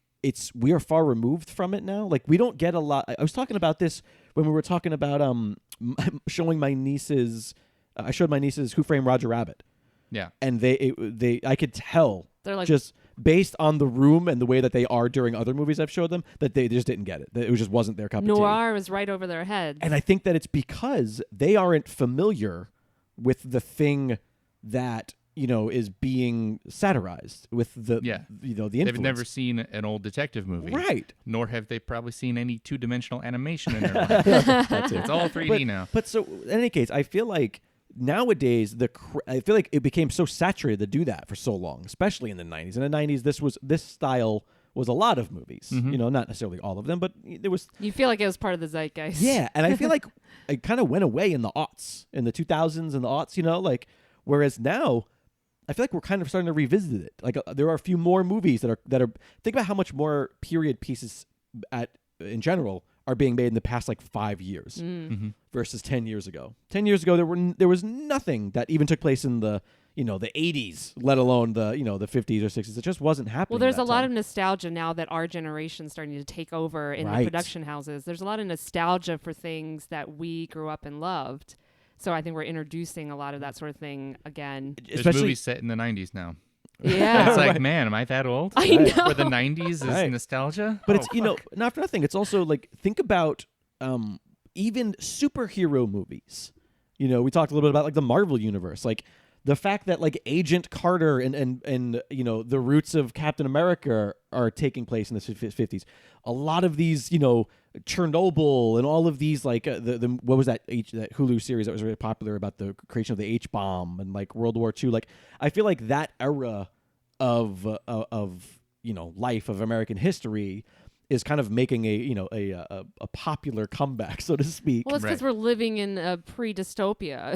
we are far removed from it now. Like we don't get a lot. I was talking about this when we were talking about showing my nieces. I showed my nieces Who Framed Roger Rabbit. Yeah. And I could tell they're like, just based on the room and the way that they are during other movies I've showed them, that they just didn't get it. That it just wasn't their cup of tea. Noir was right over their heads. And I think that it's because they aren't familiar with the thing that is being satirized with the the influence. They've never seen an old detective movie, right? Nor have they probably seen any two-dimensional animation in their life. That's it. It's all 3D now. But so in any case, I feel like nowadays I feel like it became so saturated to do that for so long, especially in the 90s. In the 90s, this style was a lot of movies. Not necessarily all of them, but there was. You feel like it was part of the zeitgeist. Yeah, and I feel like it kind of went away in the aughts, in the 2000s and the aughts. Whereas now, I feel like we're kind of starting to revisit it. Like there are a few more movies that are. Think about how much more period pieces in general are being made in the past 5 years versus 10 years ago. 10 years ago, there was nothing that even took place in the the 80s, let alone the the 50s or 60s. It just wasn't happening. Well, there's a lot of nostalgia now that our generation's starting to take over in the production houses. There's a lot of nostalgia for things that we grew up and loved. So I think we're introducing a lot of that sort of thing again. There's movies set in the 90s now. Yeah. It's like, man, am I that old? I know. Where the 90s is nostalgia? But it's, not for nothing. It's also think about even superhero movies. We talked a little bit about the Marvel universe. The fact that Agent Carter and the roots of Captain America are taking place in the 50s. A lot of these, Chernobyl and all of these the what was that Hulu series that was really popular about the creation of the H-bomb and World War II. I feel like that era of life of American history is kind of making a popular comeback, so to speak. Well, it's because we're living in a pre-dystopia.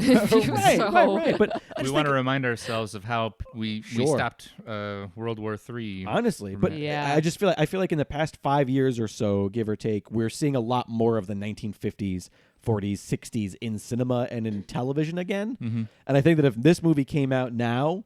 Right. But we want to remind ourselves of how we stopped World War III. Honestly, but yeah. I feel like in the past 5 years or so, give or take, we're seeing a lot more of the 1950s, 40s, 60s in cinema and in television again. Mm-hmm. And I think that if this movie came out now,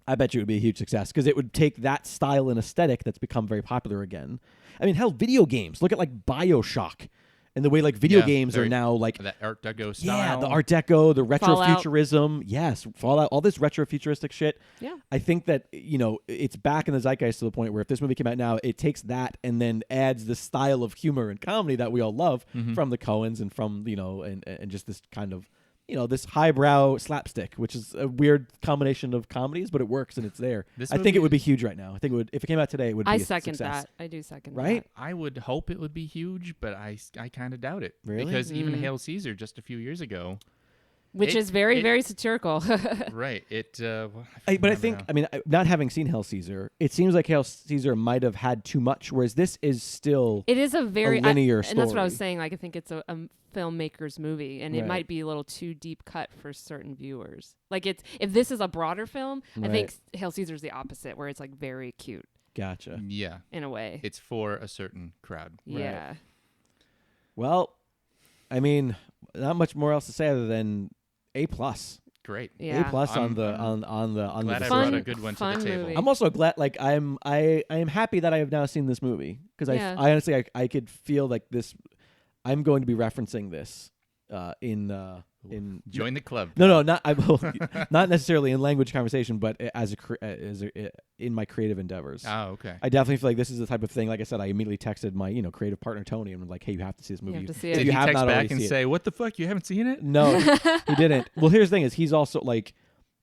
I bet you it would be a huge success because it would take that style and aesthetic that's become very popular again. I mean, hell, video games. Look at like BioShock and the way like video games are now like that Art Deco style. Yeah, the Art Deco, the retrofuturism. Yes, Fallout, all this retrofuturistic shit. Yeah. I think that, it's back in the zeitgeist to the point where if this movie came out now, it takes that and then adds the style of humor and comedy that we all love from the Coens and from, and just this kind of, this highbrow slapstick, which is a weird combination of comedies, but it works and it's there. I think it would be huge right now. I think it would, if it came out today, it would be a success. I second that. I do second that. Right? I would hope it would be huge, but I kind of doubt it. Really? Because even Hail Caesar just a few years ago. Which is very, very satirical. Right. But I think, not having seen Hail Caesar, it seems like Hail Caesar might have had too much, whereas this is still it is a very linear story. And that's what I was saying. Like, I think it's a filmmaker's movie, and it might be a little too deep cut for certain viewers. Like, if this is a broader film, I think Hail Caesar's the opposite, where it's like very cute. Gotcha. Yeah. In a way. It's for a certain crowd. Yeah. Right. Well, not much more else to say other than A+. Great. Yeah. A+ on the glad I fun, brought a good one to the table. movie. I'm also glad, like, I am happy that I have now seen this movie because I honestly I could feel like this. I'm going to be referencing this in join the club. No, not not necessarily in language conversation, but in my creative endeavors. Oh, okay. I definitely feel like this is the type of thing. Like I said, I immediately texted my creative partner Tony and was like, "Hey, you have to see this movie. You have to see it." Did you he have text not back already and see say, "What the fuck? You haven't seen it?" No, he didn't. Well, here's the thing: is he's also like,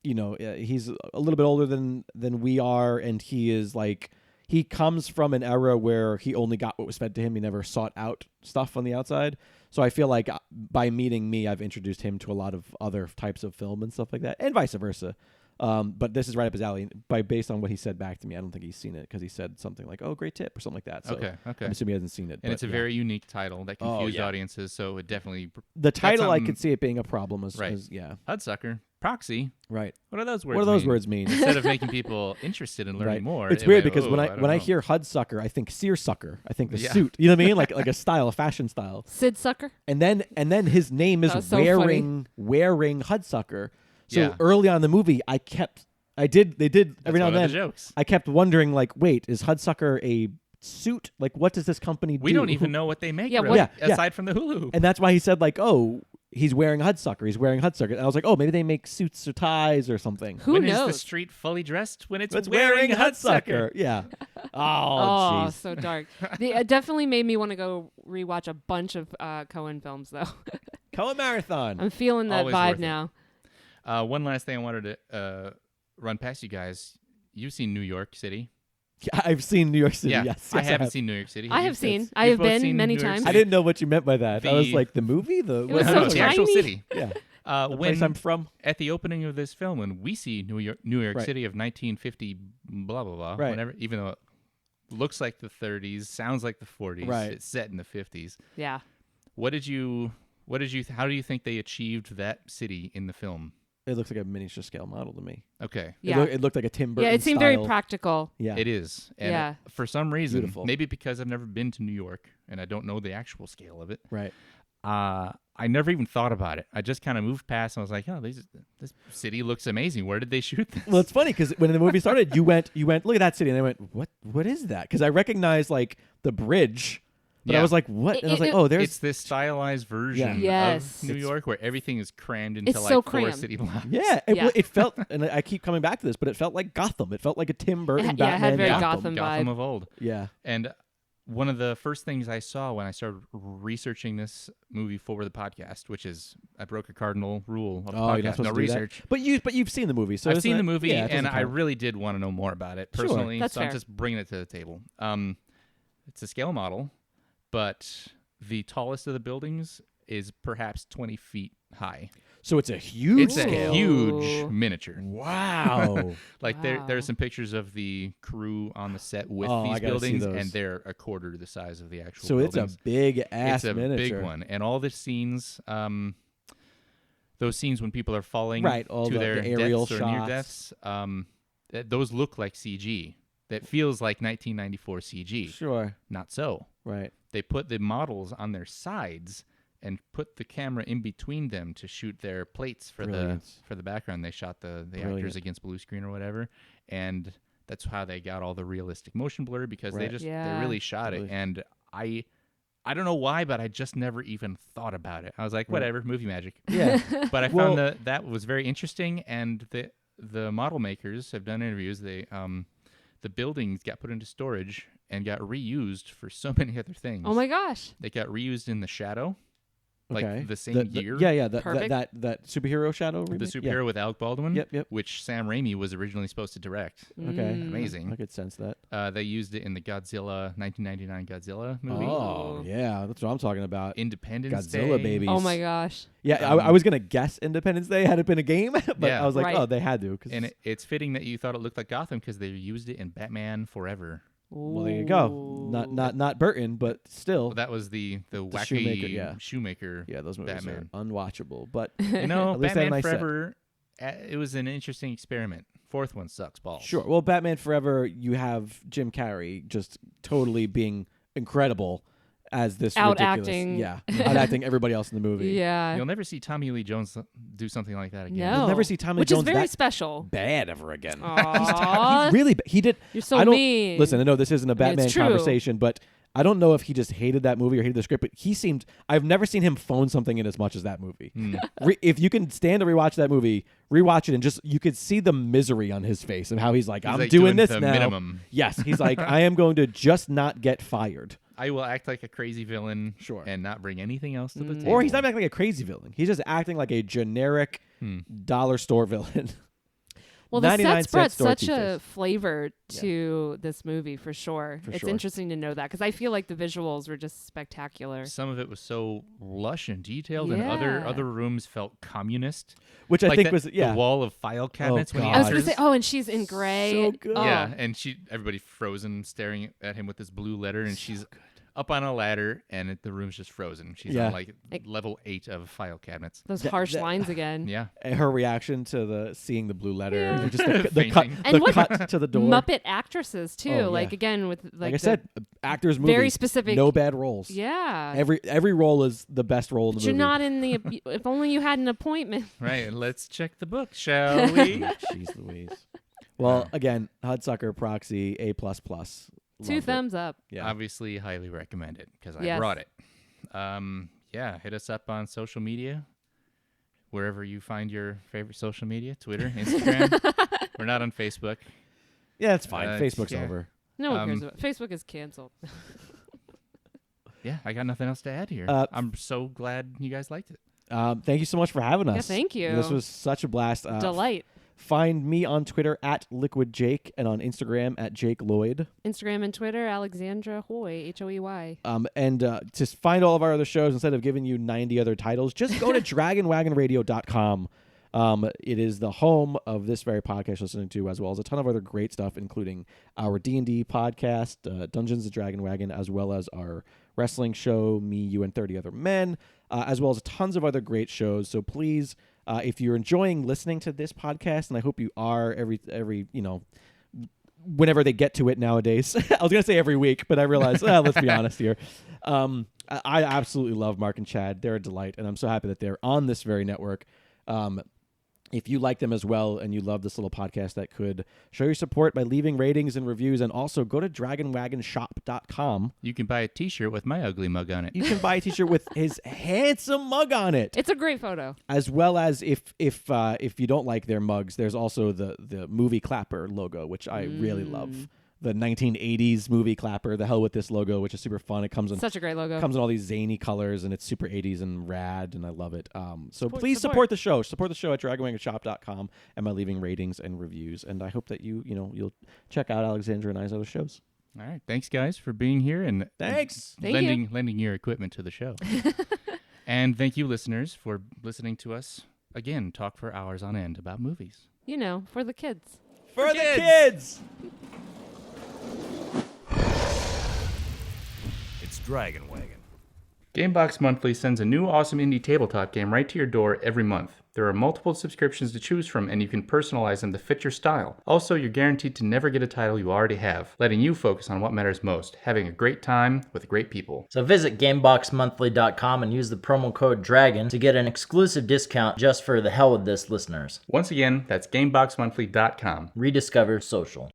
he's a little bit older than we are, and he is like. He comes from an era where he only got what was fed to him. He never sought out stuff on the outside. So I feel like by meeting me, I've introduced him to a lot of other types of film and stuff like that, and vice versa. But this is right up his alley. Based on what he said back to me, I don't think he's seen it because he said something like, "Oh, great tip" or something like that. So okay. I'm assuming he hasn't seen it. And it's a very unique title that confused audiences, so it definitely the title I could see it being a problem. Hudsucker Proxy. Right. What do those words? What do those words mean? Instead of making people interested in learning more, it's weird because when I hear Hudsucker, I think seersucker. I think the suit. You know what I mean? Like a style, a fashion style. Sid Sucker. And then his name is wearing Hudsucker. So early on in the movie, they did every now and then. Jokes. I kept wondering, like, wait, is Hudsucker a suit? Like, what does this company do? We don't even know what they make. Aside from the hula hoop. And that's why he said, like, oh. He's wearing Hudsucker. And I was like, oh, maybe they make suits or ties or something. Who knows? When is the street fully dressed? When it's wearing Hudsucker. Yeah. Oh, so dark. It definitely made me want to go rewatch a bunch of Coen films, though. Coen Marathon. I'm feeling that Always vibe now. One last thing I wanted to run past you guys. You've seen New York City. Yeah, I've seen New York City. Yeah. Yes, I haven't seen New York City. I have seen. I have been many times. I didn't know what you meant by that. I was like, the movie? It was so the actual city. Yeah. The place I'm from. At the opening of this film, when we see New York City of 1950, blah, blah, blah, whatever, even though it looks like the 30s, sounds like the 40s, it's set in the 50s. Yeah. How do you think they achieved that city in the film? It looks like a miniature scale model to me. Okay. Yeah. It looked like a Tim Burton it seemed style. very practical. Yeah. It is. And for some reason, beautiful. Maybe because I've never been to New York and I don't know the actual scale of it. Right. I never even thought about it. I just kind of moved past and I was like, oh, this city looks amazing. Where did they shoot this? Well, it's funny because when the movie started, you went, look at that city. And they went, what is that? Because I recognized like the bridge. But I was like, what? And I was like, oh, there's... It's this stylized version of New York where everything is crammed into like so 4 city blocks. Yeah, it felt, and I keep coming back to this, but it felt like Gotham. It felt like a Tim Burton Batman. It had very Gotham vibe. of old. Yeah. And one of the first things I saw when I started researching this movie for the podcast, which is I broke a cardinal rule of the podcast, no research. But you've seen the movie, so I've seen the movie, and I really did want to know more about it personally. That's fair. I'm just bringing it to the table. It's a scale model. But the tallest of the buildings is perhaps 20 feet high. So it's a huge It's scale. a huge miniature. Wow. Like there are some pictures of the crew on the set with I these gotta see buildings, those. and they're a quarter the size of the actual So buildings. it's a big ass It's a miniature. big one. And all the scenes, those scenes when people are falling Right, all to the their aerial deaths or near shots. deaths, those look like CG. That feels like 1994 CG. Sure. Not so. Right. They put the models on their sides and put the camera in between them to shoot their plates for Brilliant. the background. They shot the Brilliant. actors against blue screen or whatever, and that's how they got all the realistic motion blur because Right. they Yeah. really shot it. And I don't know why, but I just never even thought about it. I was like, whatever, movie magic. Yeah. But I Well- found that was very interesting, and the model makers have done interviews. They the buildings got put into storage and got reused for so many other things. Oh my gosh. They got reused in The Shadow, Okay. like the same year. Yeah. Perfect. That superhero shadow. The remake? superhero with Alec Baldwin, Yep. which Sam Raimi was originally supposed to direct. Yeah. Okay. Amazing. I could sense that. They used it in the 1999 Godzilla movie. Oh yeah, that's what I'm talking about. Independence Godzilla Day. babies. Oh my gosh. Yeah, I was gonna guess Independence Day had it been a game, but Yeah. I was like, Right. oh, they had to. And it's fitting that you thought it looked like Gotham because they used it in Batman Forever. well, there you go. Not Burton, but still. Well, that was the wacky Shoemaker, Shoemaker. yeah, those movies Batman. are unwatchable. But You know, At least they have a Batman nice set. Forever. It was an interesting experiment. Fourth one sucks balls. sure. Well, Batman Forever, you have Jim Carrey just totally being incredible as this Out-acting. ridiculous, out-acting everybody else in the movie. Yeah. You'll never see Tommy Lee Jones do something like that again. No. You'll never see Tommy Which Jones is very that special. bad ever again. Aw. He really he did. You're so I don't, mean. Listen, I know this isn't a mean, it's Batman true. conversation, but I don't know if he just hated that movie or hated the script, but he seemed. I've never seen him phone something in as much as that movie. If you can stand to rewatch that movie, rewatch it, and just you could see the misery on his face and how he's like, I'm like doing doing this the now. minimum. Yes, he's like, I am going to just not get fired. I will act like a crazy villain Sure. and not bring anything else to the table. Or he's not acting like a crazy villain. He's just acting like a generic dollar store villain. Well, the 99 sets brought cent store such a toothpaste. flavor to this movie for sure. For It's sure. interesting to know that because I feel like the visuals were just spectacular. Some of it was so lush and detailed, and other rooms felt communist. Which I Like think that- was the wall of file cabinets when he God. I was going enters. to say, oh, and she's in gray. So good. Oh. Yeah, and everybody frozen, staring at him with this blue letter, and she's up on a ladder, and the room's just frozen. She's Yeah. on like level 8 of file cabinets. Those harsh lines again. Yeah, And her reaction to seeing the blue letter, Yeah. and just the cut, Fainting. And the what cut to the door. Muppet actresses too. Oh, like yeah. again with like I the said, actors movie, very specific. no bad roles. Yeah. Every role is the best role in the But you're movie. not in the. If only you had an appointment. right. Let's check the book, shall we? Jeez Louise. Well, again, Hudsucker Proxy A++. Two Loved it. thumbs up. Yeah. Obviously, highly recommend it because I Yes. brought it. Yeah, hit us up on social media, wherever you find your favorite social media, Twitter, Instagram. We're not on Facebook. Yeah, it's fine. Uh, Facebook's yeah. over. No one cares about Facebook is canceled. Yeah, I got nothing else to add here. I'm so glad you guys liked it. Thank you so much for having us. thank you. This was such a blast. Delight. Find me on Twitter at LiquidJake and on Instagram at Jake Lloyd. Instagram and Twitter, Alexandra Hoey, Hoey. And to find all of our other shows, instead of giving you 90 other titles, just go to DragonWagonRadio.com. It is the home of this very podcast you're listening to, as well as a ton of other great stuff, including our D&D podcast, Dungeons & Dragon Wagon, as well as our wrestling show, Me, You, and 30 Other Men, as well as tons of other great shows. So please, if you're enjoying listening to this podcast, and I hope you are every whenever they get to it nowadays. I was going to say every week, but I realized, let's be honest here. I absolutely love Mark and Chad. They're a delight, and I'm so happy that they're on this very network. If you like them as well and you love this little podcast, that could show your support by leaving ratings and reviews, and also go to dragonwagonshop.com. You can buy a T-shirt with my ugly mug on it. You can buy a T-shirt with his handsome mug on it. It's a great photo. As well as if you don't like their mugs, there's also the movie Clapper logo, which I really love. The 1980s movie Clapper, the hell with this logo, which is super fun. It comes in Such a great logo. Comes in all these zany colors, and it's super 80s and rad, and I love it. So please support. support the show. Support the show at dragonwagonshop.com and by leaving ratings and reviews. And I hope that you'll check out Alexandra and I's other shows. All right, thanks guys for being here and Thanks. Thank you. lending your equipment to the show. And thank you listeners for listening to us again, talk for hours on end about movies. You know, for the kids. For the kids! It's Dragon Wagon. Gamebox Monthly sends a new awesome indie tabletop game right to your door every month. There are multiple subscriptions to choose from, and you can personalize them to fit your style. Also, you're guaranteed to never get a title you already have, letting you focus on what matters most, having a great time with great people. So visit GameboxMonthly.com and use the promo code DRAGON to get an exclusive discount just for the Hell with This listeners. Once again, that's GameboxMonthly.com. Rediscover social.